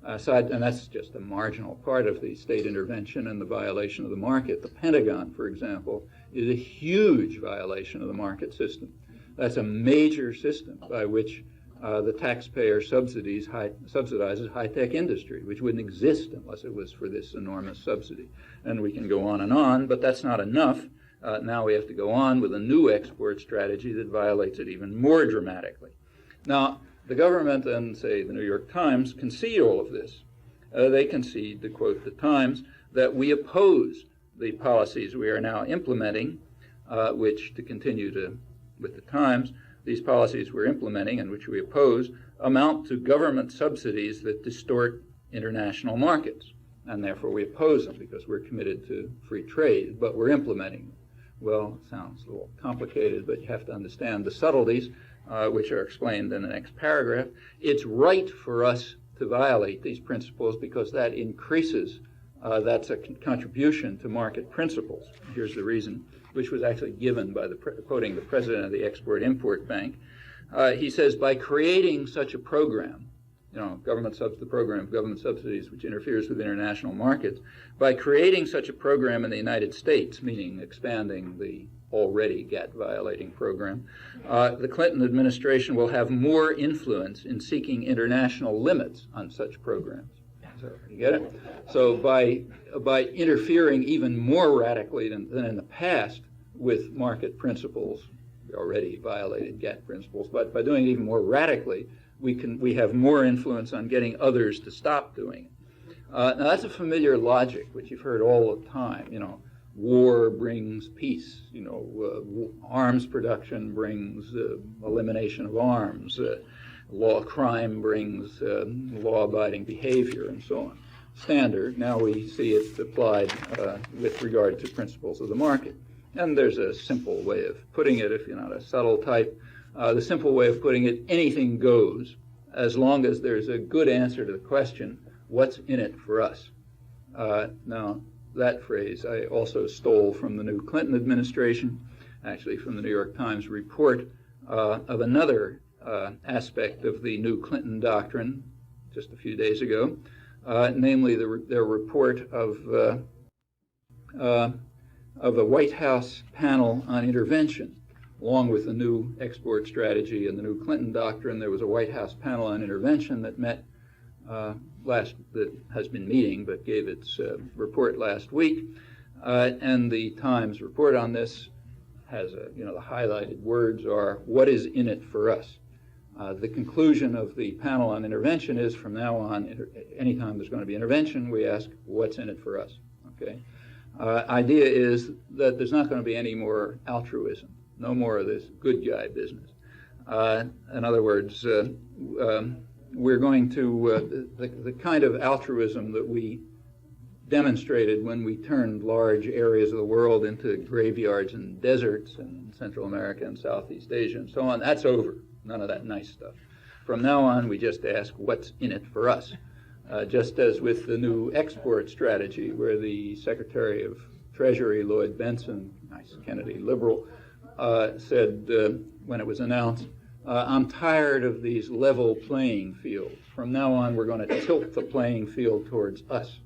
And that's just a marginal part of the state intervention and the violation of the market. The Pentagon, for example, is a huge violation of the market system. That's a major system by which the taxpayer subsidizes high-tech industry, which wouldn't exist unless it was for this enormous subsidy. And we can go on, but that's not enough. Now we have to go on with a new export strategy that violates it even more dramatically. Now, the government and, say, the New York Times concede all of this. They concede, to quote the Times, that we oppose the policies we are now implementing, which, to continue with the Times, these policies we're implementing and which we oppose amount to government subsidies that distort international markets. And therefore we oppose them because we're committed to free trade, but we're implementing them. Well, it sounds a little complicated, but you have to understand the subtleties, which are explained in the next paragraph. It's right for us to violate these principles because that increases, that's a contribution to market principles. Here's the reason, which was actually given by quoting the president of the Export-Import Bank. He says, by creating such a program, the program of government subsidies which interferes with international markets, by creating such a program in the United States, meaning expanding the already GATT-violating program, the Clinton administration will have more influence in seeking international limits on such programs. So, you get it? So by interfering even more radically than in the past with market principles, we already violated GATT principles, but by doing it even more radically, we have more influence on getting others to stop doing Now that's a familiar logic, which you've heard all the time. War brings peace. Arms production brings elimination of arms. Crime brings law-abiding behavior, and so on. Standard. Now we see it applied with regard to principles of the market. And there's a simple way of putting it, if you're not a subtle type. The simple way of putting it, anything goes, as long as there's a good answer to the question, what's in it for us? Now, that phrase I also stole from the new Clinton administration, actually from the New York Times report of another aspect of the new Clinton doctrine just a few days ago, namely their report of a White House panel on intervention. Along with the new export strategy and the new Clinton doctrine, there was a White House panel on intervention that met that has been meeting, but gave its report last week. And the Times report on this has, the highlighted words are, what is in it for us? The conclusion of the panel on intervention is, from now on, anytime there's going to be intervention, we ask, what's in it for us? Okay. Idea is that there's not going to be any more altruism, no more of this good guy business. In other words, we're going to, the kind of altruism that we demonstrated when we turned large areas of the world into graveyards and deserts in Central America and Southeast Asia and so on, that's over. None of that nice stuff. From now on, we just ask what's in it for us. Just as with the new export strategy, where the Secretary of Treasury, Lloyd Bentsen, nice Kennedy liberal, said when it was announced, I'm tired of these level playing fields. From now on, we're going to tilt the playing field towards us.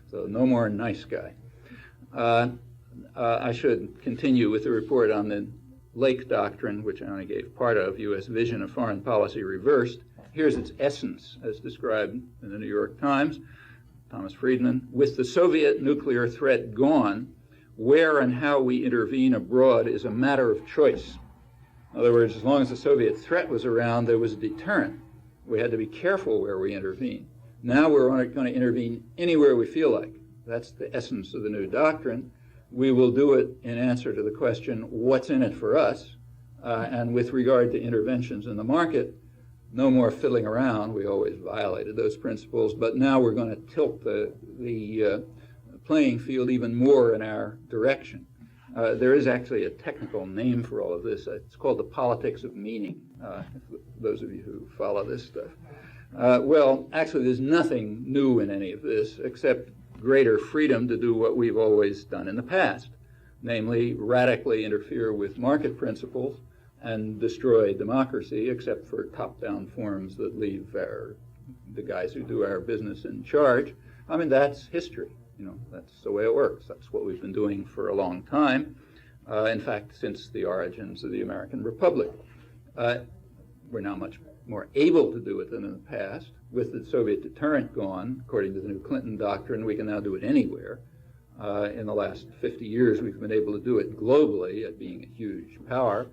So no more nice guy. I should continue with the report on the Lake Doctrine, which I only gave part of, U.S. Vision of Foreign Policy Reversed. Here's its essence, as described in the New York Times, Thomas Friedman. With the Soviet nuclear threat gone, where and how we intervene abroad is a matter of choice. In other words, as long as the Soviet threat was around, there was a deterrent. We had to be careful where we intervene. Now we're going to intervene anywhere we feel like. That's the essence of the new doctrine. We will do it in answer to the question, what's in it for us? And with regard to interventions in the market, no more fiddling around. We always violated those principles, but now we're going to tilt the playing field even more in our direction. There is actually a technical name for all of this. It's called the politics of meaning, those of you who follow this stuff. Well, actually, there's nothing new in any of this except greater freedom to do what we've always done in the past, namely radically interfere with market principles and destroy democracy, except for top-down forms that leave the guys who do our business in charge. I mean, that's history. That's the way it works. That's what we've been doing for a long time. In fact, since the origins of the American Republic. We're now much more able to do it than in the past. With the Soviet deterrent gone, according to the new Clinton doctrine, we can now do it anywhere. In the last 50 years, we've been able to do it globally, at being a huge power.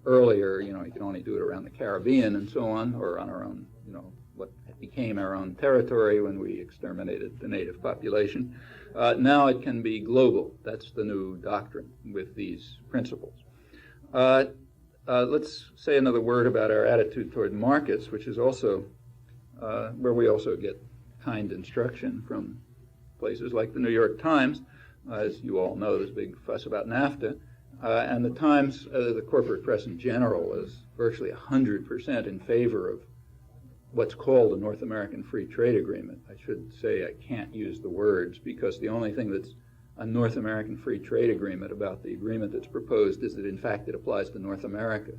Earlier, you could only do it around the Caribbean and so on, or on our own, what became our own territory when we exterminated the native population. Now it can be global. That's the new doctrine with these principles. Let's say another word about our attitude toward markets, which is also where we also get kind instruction from places like the New York Times. As you all know, there's a big fuss about NAFTA. And the Times, the corporate press in general, is virtually 100% in favor of what's called a North American Free Trade Agreement. I should say I can't use the words because the only thing that's a North American Free Trade Agreement about the agreement that's proposed is that in fact it applies to North America.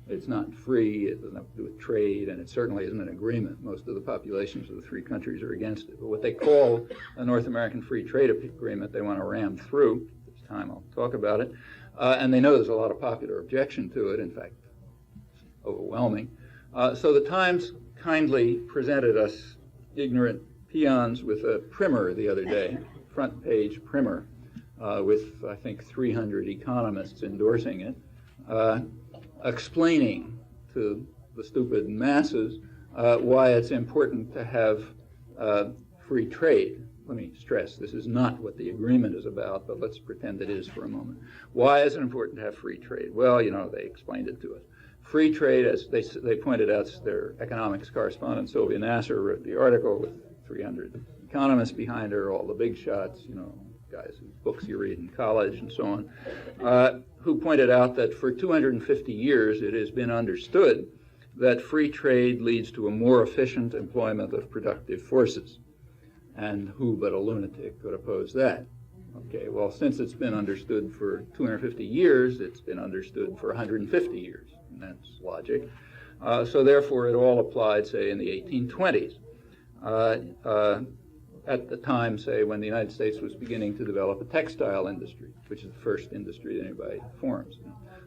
It's not free, it doesn't have to do with trade, and it certainly isn't an agreement. Most of the populations of the three countries are against it. But what they call a North American Free Trade Agreement, they want to ram through. This time I'll talk about it. And they know there's a lot of popular objection to it, in fact, overwhelming. So the Times kindly presented us ignorant peons with a primer the other day, front page primer, with, I think, 300 economists endorsing it, explaining to the stupid masses why it's important to have free trade. Let me stress, this is not what the agreement is about, but let's pretend it is for a moment. Why is it important to have free trade? Well, they explained it to us. Free trade, as they pointed out, their economics correspondent, Sylvia Nasser, wrote the article with 300 economists behind her, all the big shots, guys whose books you read in college and so on, who pointed out that for 250 years it has been understood that free trade leads to a more efficient employment of productive forces. And who but a lunatic could oppose that? Okay, well, since it's been understood for 250 years, it's been understood for 150 years. And that's logic. So therefore, it all applied, say, in the 1820s. At the time, say, when the United States was beginning to develop a textile industry, which is the first industry that anybody forms.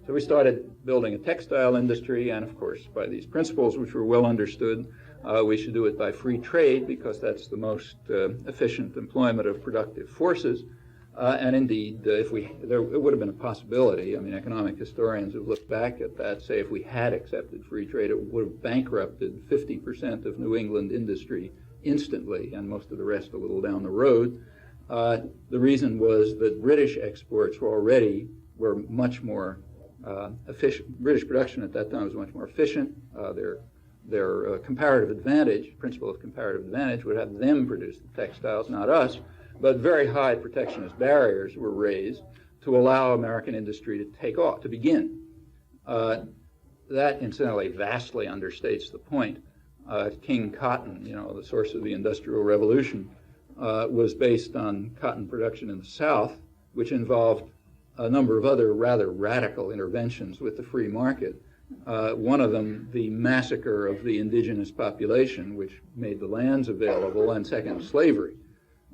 So we started building a textile industry, and of course, by these principles, which were well understood, we should do it by free trade because that's the most efficient employment of productive forces. And indeed, it would have been a possibility. I mean, economic historians have looked back at that, say if we had accepted free trade, it would have bankrupted 50% of New England industry instantly, and most of the rest a little down the road. The reason was that British exports were much more efficient. British production at that time was much more efficient. Their comparative advantage, principle of comparative advantage, would have them produce the textiles, not us. But very high protectionist barriers were raised to allow American industry to take off, to begin. That, incidentally, vastly understates the point. King cotton, the source of the Industrial Revolution, was based on cotton production in the South, which involved a number of other rather radical interventions with the free market. One of them, the massacre of the indigenous population, which made the lands available, and second, slavery.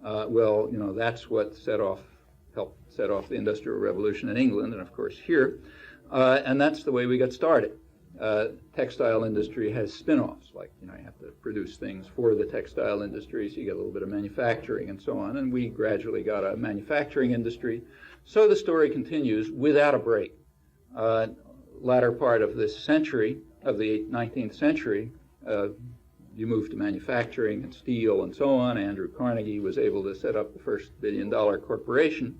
That's what helped set off the Industrial Revolution in England, and of course here. And that's the way we got started. Textile industry has spin-offs, like, you have to produce things for the textile industry, so you get a little bit of manufacturing and so on, and we gradually got a manufacturing industry. So the story continues without a break. Latter part of this century, of the 19th century, you move to manufacturing and steel and so on. Andrew Carnegie was able to set up the first billion-dollar corporation,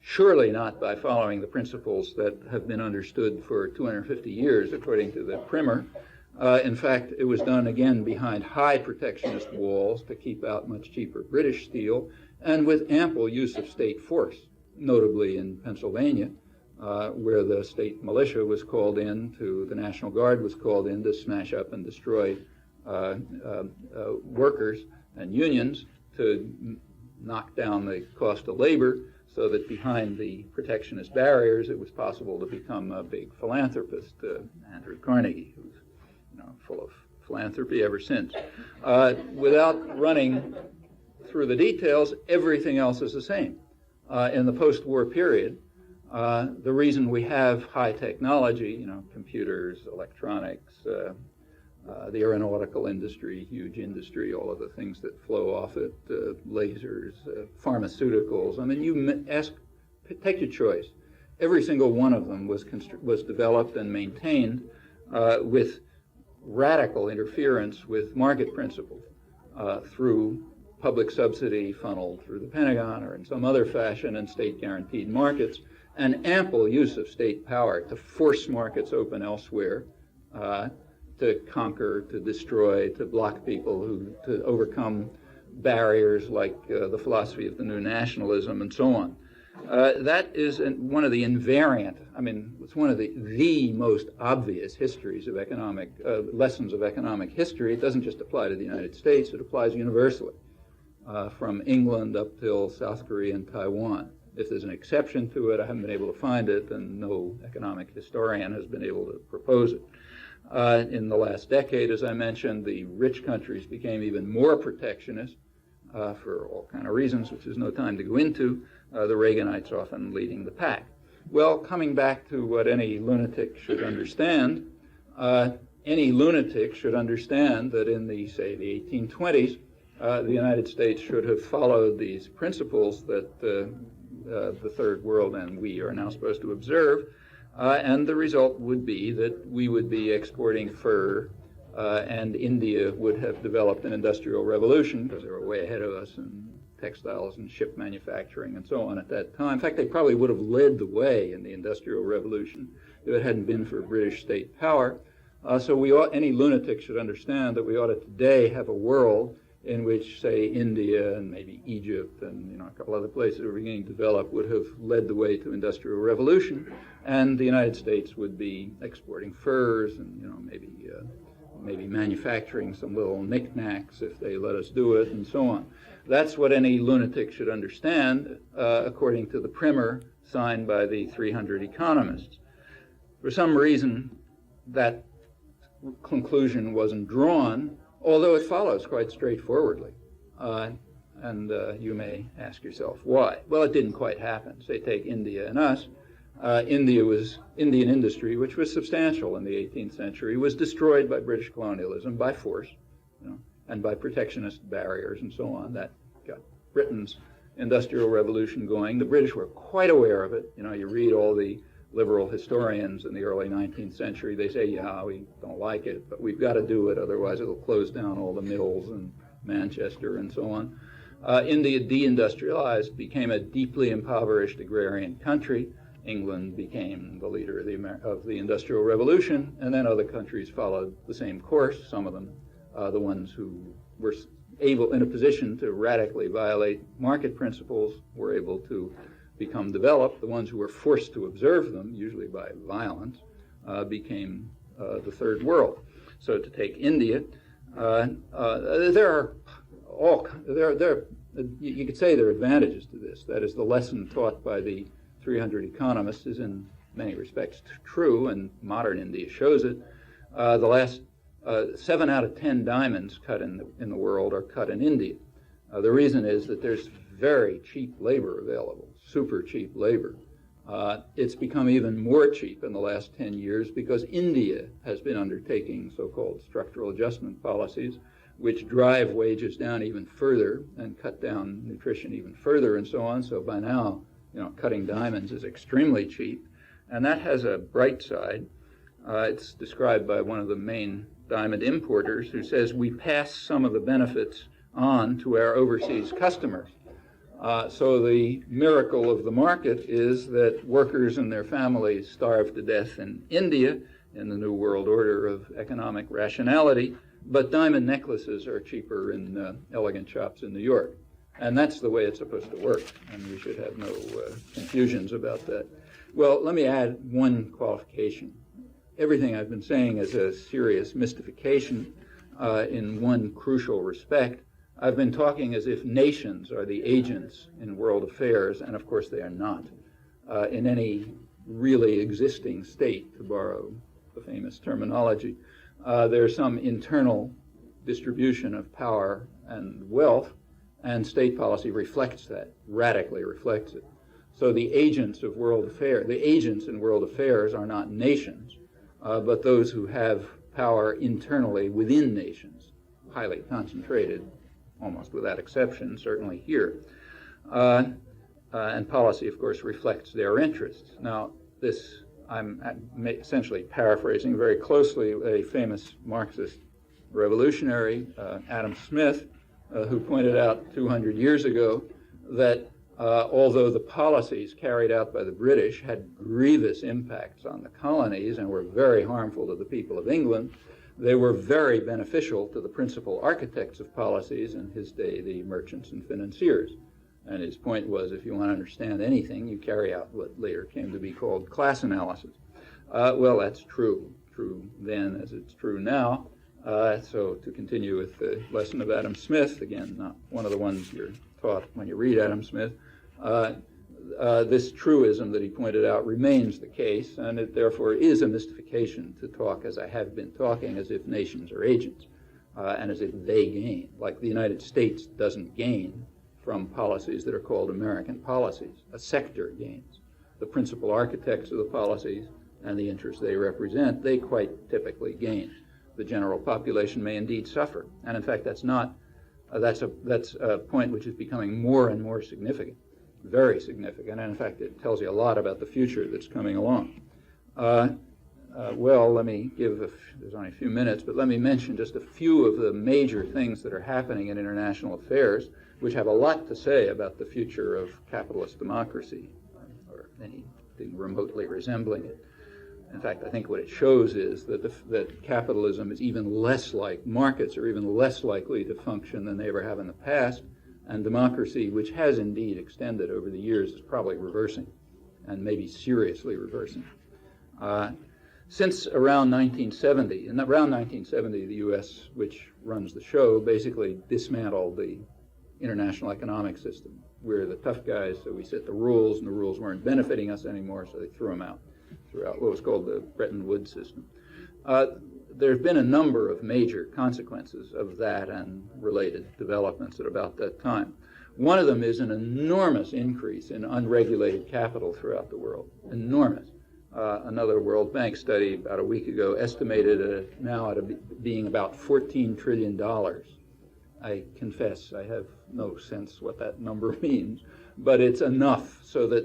surely not by following the principles that have been understood for 250 years, according to the primer. In fact, it was done again behind high protectionist walls to keep out much cheaper British steel, and with ample use of state force, notably in Pennsylvania, where the state militia was called in, the National Guard was called in to smash up and destroy workers and unions, to knock down the cost of labor, so that behind the protectionist barriers it was possible to become a big philanthropist. Andrew Carnegie, who's full of philanthropy ever since. Without running through the details, everything else is the same. In the post-war period, the reason we have high technology, computers, electronics, the aeronautical industry, huge industry, all of the things that flow off it, lasers, pharmaceuticals. I mean, take your choice. Every single one of them was developed and maintained with radical interference with market principles through public subsidy funneled through the Pentagon or in some other fashion, and state-guaranteed markets, and ample use of state power to force markets open elsewhere, to conquer, to destroy, to block people, to overcome barriers like the philosophy of the new nationalism and so on. That is one of the invariant, it's one of the most obvious histories of economic, lessons of economic history. It doesn't just apply to the United States, it applies universally, from England up till South Korea and Taiwan. If there's an exception to it, I haven't been able to find it, and no economic historian has been able to propose it. In the last decade, as I mentioned, the rich countries became even more protectionist for all kinds of reasons, which there's no time to go into, the Reaganites often leading the pack. Well, coming back to what any lunatic should understand, any lunatic should understand that in the 1820s, the United States should have followed these principles that the Third World and we are now supposed to observe, and the result would be that we would be exporting fur and India would have developed an industrial revolution because they were way ahead of us in textiles and ship manufacturing and so on at that time. In fact, they probably would have led the way in the industrial revolution if it hadn't been for British state power. So any lunatic should understand that we ought to today have a world in which, say, India and maybe Egypt and a couple other places that were beginning to develop would have led the way to industrial revolution, and the United States would be exporting furs and maybe manufacturing some little knickknacks if they let us do it, and so on. That's what any lunatic should understand, according to the primer signed by the 300 economists. For some reason, that conclusion wasn't drawn, although it follows quite straightforwardly. And you may ask yourself, why? Well, it didn't quite happen. Say, take India and us. Indian industry, which was substantial in the 18th century, was destroyed by British colonialism by force, and by protectionist barriers and so on. That got Britain's industrial revolution going. The British were quite aware of it. You read all the liberal historians in the early 19th century. They say, yeah, we don't like it, but we've got to do it, otherwise it'll close down all the mills in Manchester and so on. India deindustrialized, became a deeply impoverished agrarian country. England became the leader of the Industrial Revolution, and then other countries followed the same course. Some of them, the ones who were able, in a position to radically violate market principles, were able to become developed. The ones who were forced to observe them, usually by violence, became the third world. So to take India, you could say there are advantages to this. That is, the lesson taught by the 300 economists is in many respects true, and modern India shows it. The last 7 out of 10 diamonds cut in the world are cut in India. The reason is that there's very cheap labor available, super cheap labor. It's become even more cheap in the last 10 years because India has been undertaking so-called structural adjustment policies, which drive wages down even further and cut down nutrition even further and so on. So by now, cutting diamonds is extremely cheap. And that has a bright side. It's described by one of the main diamond importers who says we pass some of the benefits on to our overseas customers. So the miracle of the market is that workers and their families starve to death in India in the New World Order of economic rationality, but diamond necklaces are cheaper in elegant shops in New York. And that's the way it's supposed to work, and we should have no confusions about that. Well, let me add one qualification. Everything I've been saying is a serious mystification in one crucial respect. I've been talking as if nations are the agents in world affairs, and of course they are not. In any really existing state, to borrow the famous terminology, there's some internal distribution of power and wealth, and state policy reflects that, radically reflects it. So the agents of world affairs, the agents in world affairs are not nations, but those who have power internally within nations, highly concentrated, almost without exception, certainly here. And policy, of course, reflects their interests. Now, this, I'm essentially paraphrasing very closely a famous Marxist revolutionary, Adam Smith, who pointed out 200 years ago that although the policies carried out by the British had grievous impacts on the colonies and were very harmful to the people of England, they were very beneficial to the principal architects of policies in his day, the merchants and financiers. And his point was, if you want to understand anything, you carry out what later came to be called class analysis. Well, that's true then as it's true now. So to continue with the lesson of Adam Smith, again, not one of the ones you're taught when you read Adam Smith, this truism that he pointed out remains the case, and it therefore is a mystification to talk, as I have been talking, as if nations are agents, and as if they gain. Like the United States doesn't gain from policies that are called American policies. A sector gains. The principal architects of the policies and the interests they represent, they quite typically gain. The general population may indeed suffer, and in fact that's a point which is becoming more and more significant, very significant, and in fact it tells you a lot about the future that's coming along. well, let me there's only a few minutes, but let me mention just a few of the major things that are happening in international affairs, which have a lot to say about the future of capitalist democracy, or anything remotely resembling it. In fact, I think what it shows is that capitalism is even less like markets, are even less likely to function than they ever have in the past, and democracy, which has indeed extended over the years, is probably reversing, and maybe seriously reversing. Since around 1970, the U.S., which runs the show, basically dismantled the international economic system. We're the tough guys, so we set the rules, and the rules weren't benefiting us anymore, so they threw them out. Throughout what was called the Bretton Woods system. There have been a number of major consequences of that and related developments at about that time. One of them is an enormous increase in unregulated capital throughout the world, enormous. Another World Bank study about a week ago estimated it now at being about $14 trillion. I confess I have no sense what that number means, but it's enough so that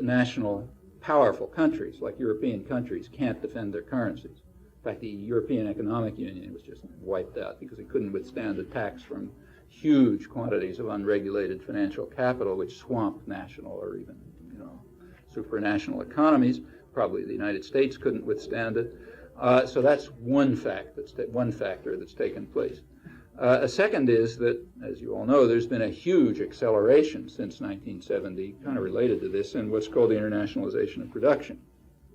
powerful countries, like European countries, can't defend their currencies. In fact, the European Economic Union was just wiped out because it couldn't withstand attacks from huge quantities of unregulated financial capital, which swamped national or even, supranational economies. Probably the United States couldn't withstand it. So that's one factor that's taken place. A second is that, as you all know, there's been a huge acceleration since 1970, kind of related to this, in what's called the internationalization of production,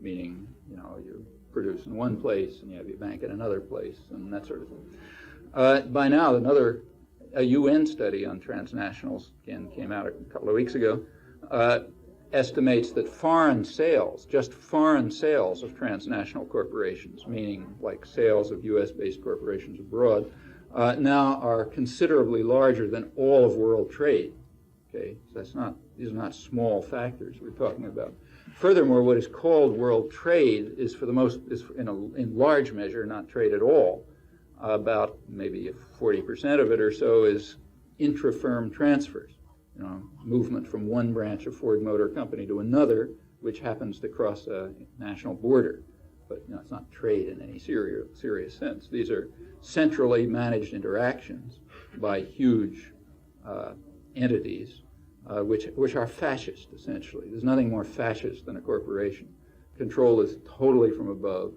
meaning, you produce in one place and you have your bank in another place and that sort of thing. By now, a UN study on transnationals, again, came out a couple of weeks ago, estimates that just foreign sales of transnational corporations, meaning like sales of US-based corporations abroad, now are considerably larger than all of world trade. Okay, so these are not small factors we're talking about. Furthermore, what is called world trade is in large measure not trade at all. About maybe 40% of it or so is intra-firm transfers, movement from one branch of Ford Motor Company to another, which happens to cross a national border. But it's not trade in any serious sense. These are centrally managed interactions by huge entities, which are fascist, essentially. There's nothing more fascist than a corporation. Control is totally from above.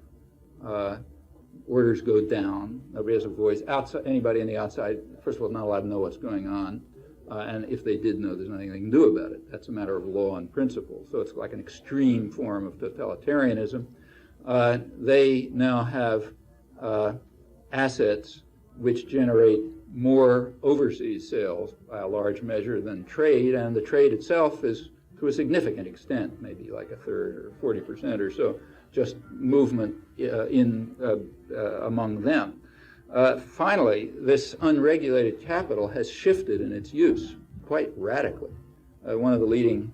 Orders go down. Nobody has a voice. Anybody on the outside, first of all, is not allowed to know what's going on. And if they did know, there's nothing they can do about it. That's a matter of law and principle. So it's like an extreme form of totalitarianism. They now have assets which generate more overseas sales by a large measure than trade, and the trade itself is, to a significant extent, maybe like a third or 40% or so, just movement among them. Finally, this unregulated capital has shifted in its use quite radically. One of the leading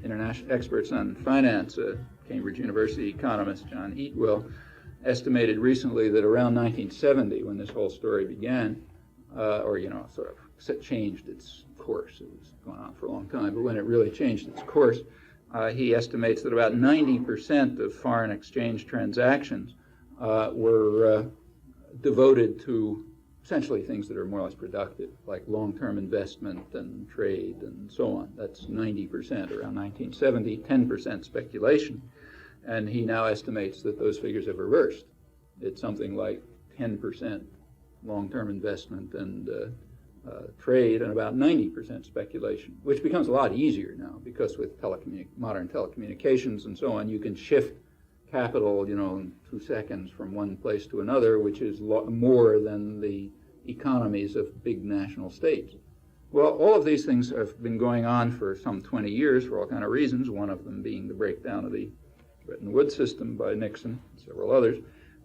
international experts on finance, Cambridge University economist John Eatwell, estimated recently that around 1970, when this whole story began, sort of changed its course. It was going on for a long time, but when it really changed its course, he estimates that about 90% of foreign exchange transactions were devoted to essentially things that are more or less productive, like long-term investment and trade and so on. That's 90% around 1970, 10% speculation. And he now estimates that those figures have reversed. It's something like 10% long-term investment and trade and about 90% speculation, which becomes a lot easier now because with modern telecommunications and so on, you can shift capital, in 2 seconds from one place to another, which is more than the economies of big national states. Well, all of these things have been going on for some 20 years for all kinds of reasons, one of them being the breakdown of the Bretton Woods system by Nixon and several others,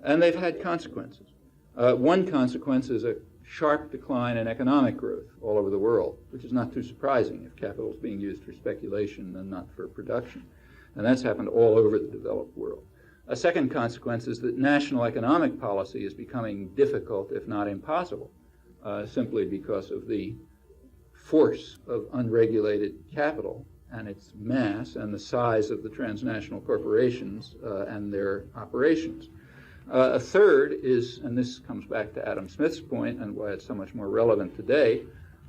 and they've had consequences. One consequence is a sharp decline in economic growth all over the world, which is not too surprising if capital is being used for speculation and not for production. And that's happened all over the developed world. A second consequence is that national economic policy is becoming difficult, if not impossible, simply because of the force of unregulated capital and its mass and the size of the transnational corporations and their operations. A third is, and this comes back to Adam Smith's point and why it's so much more relevant today,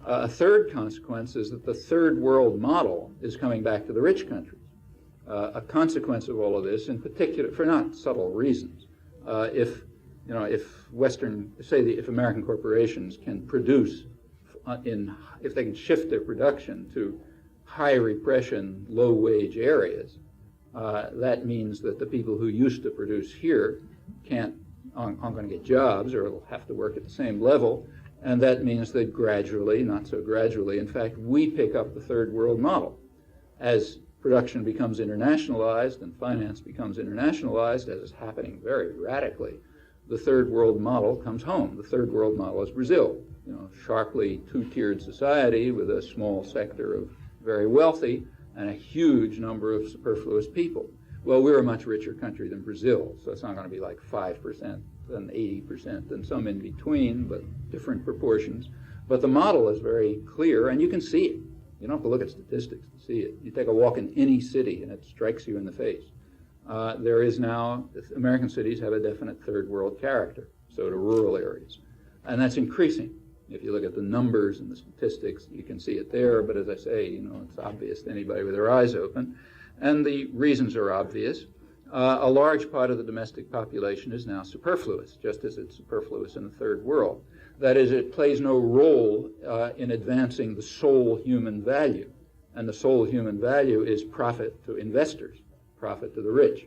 a third consequence is that the third world model is coming back to the rich countries. A consequence of all of this, in particular, for not subtle reasons, if American corporations can produce if they can shift their production to high repression, low wage areas, that means that the people who used to produce here aren't going to get jobs, or will have to work at the same level, and that means that gradually, not so gradually, in fact, we pick up the third world model. As production becomes internationalized and finance becomes internationalized, as is happening very radically, the third world model comes home. The third world model is Brazil, sharply two-tiered society with a small sector of very wealthy and a huge number of superfluous people. Well, we're a much richer country than Brazil, so it's not going to be like 5% and 80% and some in between, but different proportions. But the model is very clear, and you can see it. You don't have to look at statistics to see it. You take a walk in any city, and it strikes you in the face. There is now, American cities have a definite third world character, so do rural areas. And that's increasing. If you look at the numbers and the statistics, you can see it there, but as I say, it's obvious to anybody with their eyes open. And the reasons are obvious. A large part of the domestic population is now superfluous, just as it's superfluous in the third world. That is, it plays no role in advancing the sole human value. And the sole human value is profit to investors, profit to the rich.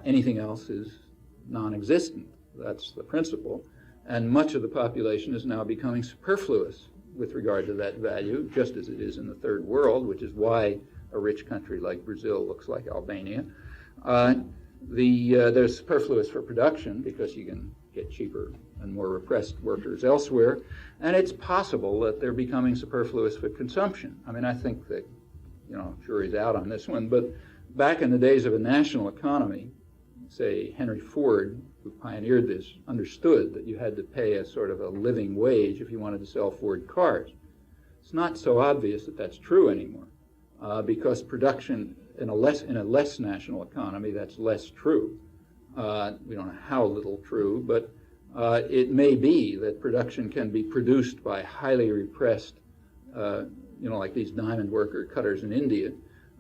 Anything else is non-existent. That's the principle. And much of the population is now becoming superfluous with regard to that value, just as it is in the third world, which is why a rich country like Brazil looks like Albania. They're superfluous for production because you can get cheaper and more repressed workers elsewhere. And it's possible that they're becoming superfluous for consumption. I mean, I think that, jury's out on this one, but back in the days of a national economy, say Henry Ford, who pioneered this, understood that you had to pay a sort of a living wage if you wanted to sell Ford cars. It's not so obvious that that's true anymore, because production in a less national economy, that's less true. We don't know how little true, but it may be that production can be produced by highly repressed, like these diamond worker cutters in India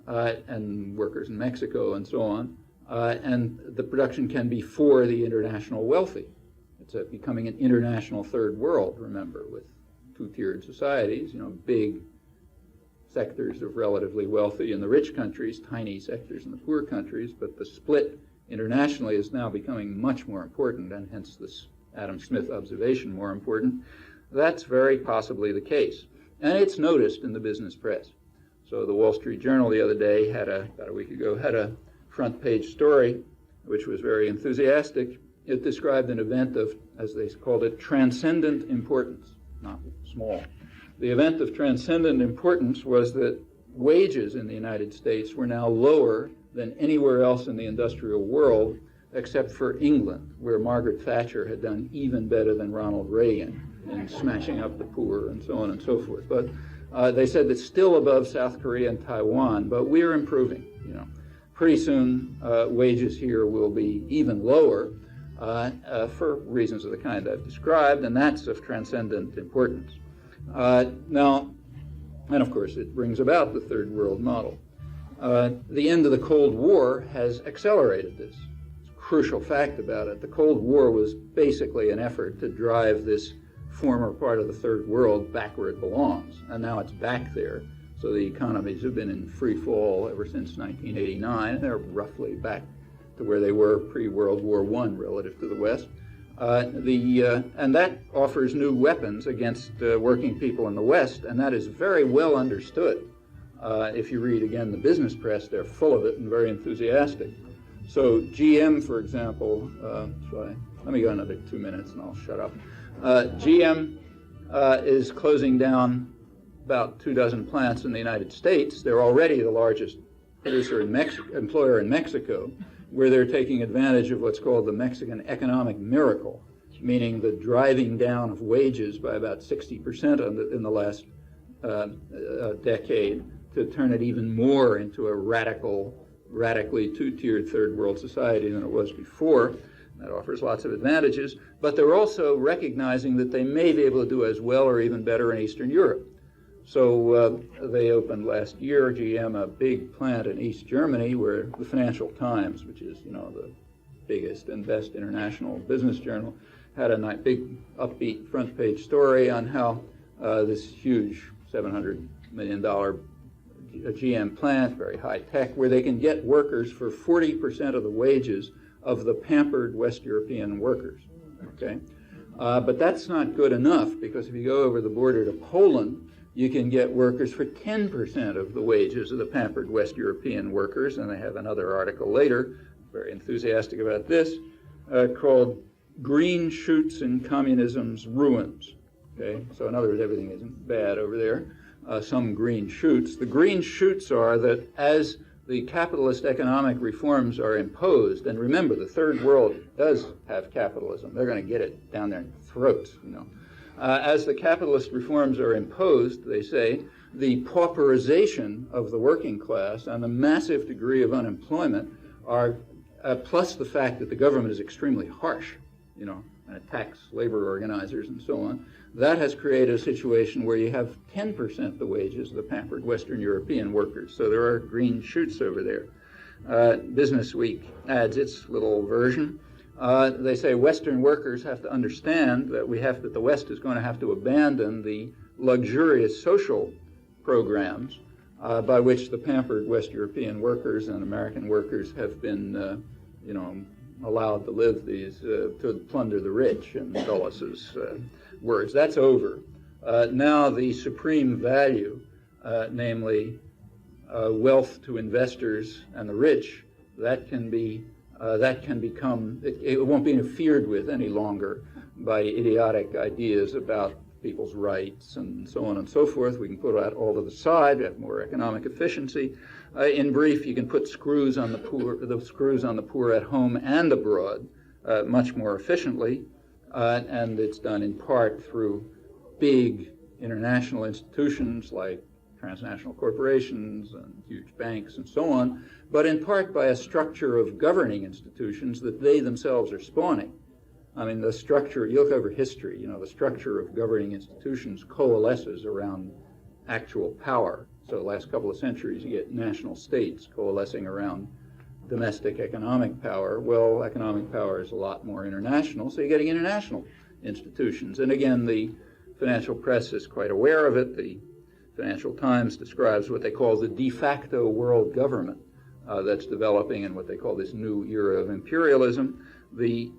and workers in Mexico and so on. And the production can be for the international wealthy. It's becoming an international third world, remember, with two-tiered societies, big sectors of relatively wealthy in the rich countries, tiny sectors in the poor countries, but the split internationally is now becoming much more important, and hence this Adam Smith observation more important. That's very possibly the case. And it's noticed in the business press. So the Wall Street Journal the other day about a week ago, had a front page story, which was very enthusiastic. It described an event of, as they called it, transcendent importance, not small. The event of transcendent importance was that wages in the United States were now lower than anywhere else in the industrial world, except for England, where Margaret Thatcher had done even better than Ronald Reagan in smashing up the poor and so on and so forth. But they said it's still above South Korea and Taiwan, but we're improving. Pretty soon, wages here will be even lower for reasons of the kind I've described, and that's of transcendent importance. Now, and of course, it brings about the third world model. The end of the Cold War has accelerated this. It's a crucial fact about it. The Cold War was basically an effort to drive this former part of the third world back where it belongs, and now it's back there. So the economies have been in free fall ever since 1989, and they're roughly back to where they were pre-World War I relative to the West. And that offers new weapons against working people in the West, and that is very well understood. If you read, again, the business press, they're full of it and very enthusiastic. So GM, for example, let me go another 2 minutes and I'll shut up. GM is closing down about 24 plants in the United States. They're already the largest employer in Mexico, where they're taking advantage of what's called the Mexican economic miracle, meaning the driving down of wages by about 60% in the last decade to turn it even more into a radically two-tiered third world society than it was before. That offers lots of advantages, but they're also recognizing that they may be able to do as well or even better in Eastern Europe. So they opened last year, GM, a big plant in East Germany where the Financial Times, which is, the biggest and best international business journal, had a big upbeat front page story on how this huge $700 million GM plant, very high tech, where they can get workers for 40% of the wages of the pampered West European workers. Okay, but that's not good enough, because if you go over the border to Poland, you can get workers for 10% of the wages of the pampered West European workers, and they have another article later, very enthusiastic about this, called Green Shoots in Communism's Ruins. Okay, so in other words, everything isn't bad over there. Some green shoots. The green shoots are that as the capitalist economic reforms are imposed, and remember, the third world does have capitalism. They're going to get it down their throats, As the capitalist reforms are imposed, they say, the pauperization of the working class and the massive degree of unemployment are, plus the fact that the government is extremely harsh, and attacks labor organizers and so on, that has created a situation where you have 10% the wages of the pampered Western European workers. So there are green shoots over there. Business Week adds its little version. They say Western workers have to understand that the West is going to have to abandon the luxurious social programs by which the pampered West European workers and American workers have been, allowed to live these, to plunder the rich, in Dulles' words. That's over. Now the supreme value, namely wealth to investors and the rich, that can become, it won't be interfered with any longer by idiotic ideas about people's rights and so on and so forth. We can put that all to the side, have more economic efficiency. In brief, you can put screws on the poor at home and abroad much more efficiently, and it's done in part through big international institutions like transnational corporations and huge banks and so on, but in part by a structure of governing institutions that they themselves are spawning. I mean, the structure, you look over history, the structure of governing institutions coalesces around actual power. So the last couple of centuries, you get national states coalescing around domestic economic power. Well, economic power is a lot more international, so you're getting international institutions. And again, the financial press is quite aware of it. The Financial Times describes what they call the de facto world government that's developing in what they call this new era of imperialism. And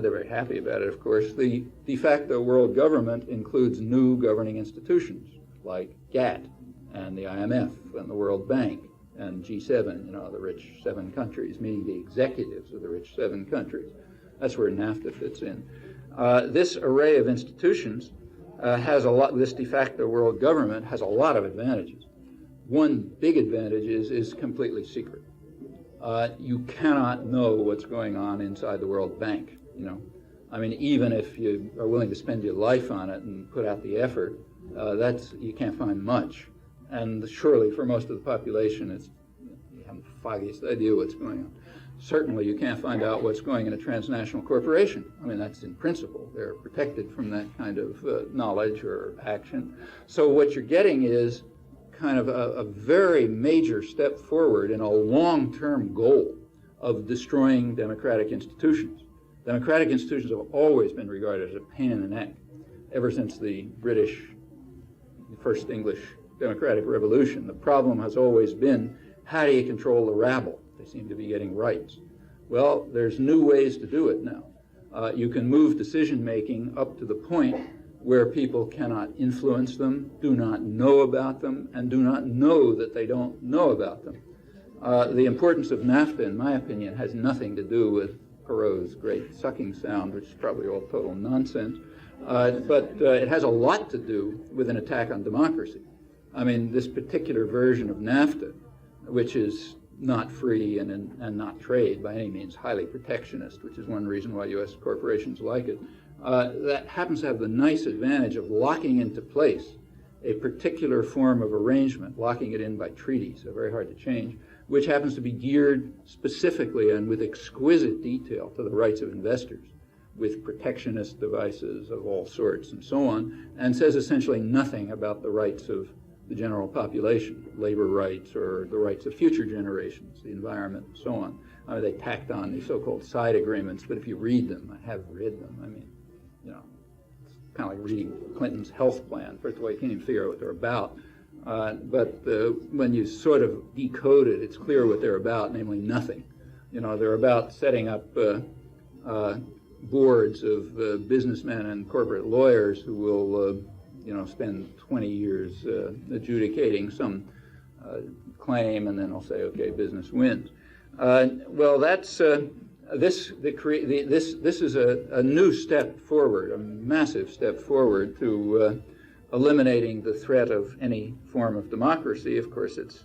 they're very happy about it, of course. The de facto world government includes new governing institutions like GATT and the IMF and the World Bank and G7, the rich 7 countries, meaning the executives of the rich 7 countries. That's where NAFTA fits in. This array of institutions this de facto world government has a lot of advantages. One big advantage is completely secret. You cannot know what's going on inside the World Bank, I mean, even if you are willing to spend your life on it and put out the effort, you can't find much. And surely for most of the population, you haven't the foggiest idea what's going on. Certainly you can't find out what's going in a transnational corporation. I mean, that's in principle. They're protected from that kind of knowledge or action. So what you're getting is kind of a very major step forward in a long-term goal of destroying democratic institutions. Democratic institutions have always been regarded as a pain in the neck ever since the first English democratic revolution. The problem has always been, how do you control the rabble? They seem to be getting rights. Well, there's new ways to do it now. You can move decision-making up to the point where people cannot influence them, do not know about them, and do not know that they don't know about them. The importance of NAFTA, in my opinion, has nothing to do with Perot's great sucking sound, which is probably all total nonsense, but it has a lot to do with an attack on democracy. I mean, this particular version of NAFTA, which is not free and not trade by any means, highly protectionist, which is one reason why U.S. corporations like it, that happens to have the nice advantage of locking into place a particular form of arrangement, locking it in by treaty, so very hard to change, which happens to be geared specifically and with exquisite detail to the rights of investors, with protectionist devices of all sorts and so on, and says essentially nothing about the rights of the general population, labor rights or the rights of future generations, the environment, and so on. They tacked on these so-called side agreements, but if you read them, I have read them, I mean, you know, it's kind of like reading Clinton's health plan. First of all, you can't even figure out what they're about. But when you sort of decode it, it's clear what they're about, namely nothing. You know, they're about setting up boards of businessmen and corporate lawyers who will, spend 20 years adjudicating some claim, and then I'll say, okay, business wins. Well, that's this is a new step forward, a massive step forward to eliminating the threat of any form of democracy. Of course, it's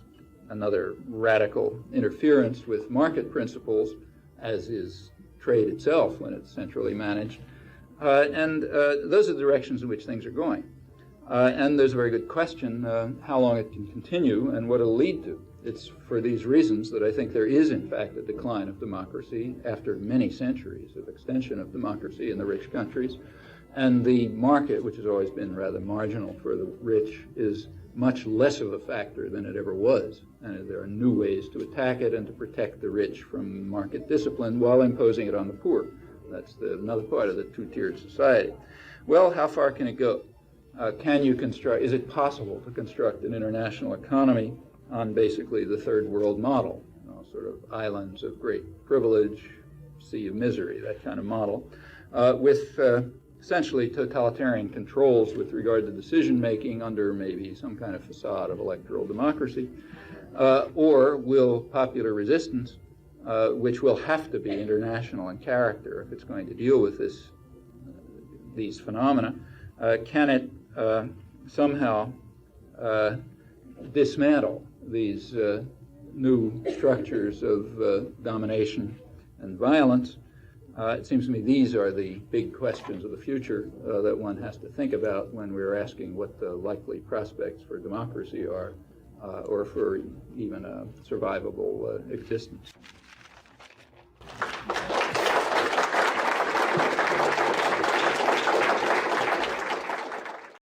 another radical interference with market principles, as is trade itself when it's centrally managed. And those are the directions in which things are going. And there's a very good question how long it can continue and what it'll lead to. It's for these reasons that I think there is, in fact, a decline of democracy after many centuries of extension of democracy in the rich countries. And the market, which has always been rather marginal for the rich, is much less of a factor than it ever was. And there are new ways to attack it and to protect the rich from market discipline while imposing it on the poor. That's another part of the two-tiered society. Well, how far can it go? Can you construct, is it possible to construct an international economy on basically the third world model, sort of islands of great privilege, sea of misery, that kind of model, with essentially totalitarian controls with regard to decision-making under maybe some kind of facade of electoral democracy, or will popular resistance, which will have to be international in character if it's going to deal with these phenomena, can it somehow dismantle these new structures of domination and violence? It seems to me these are the big questions of the future that one has to think about when we're asking what the likely prospects for democracy are, or for even a survivable existence.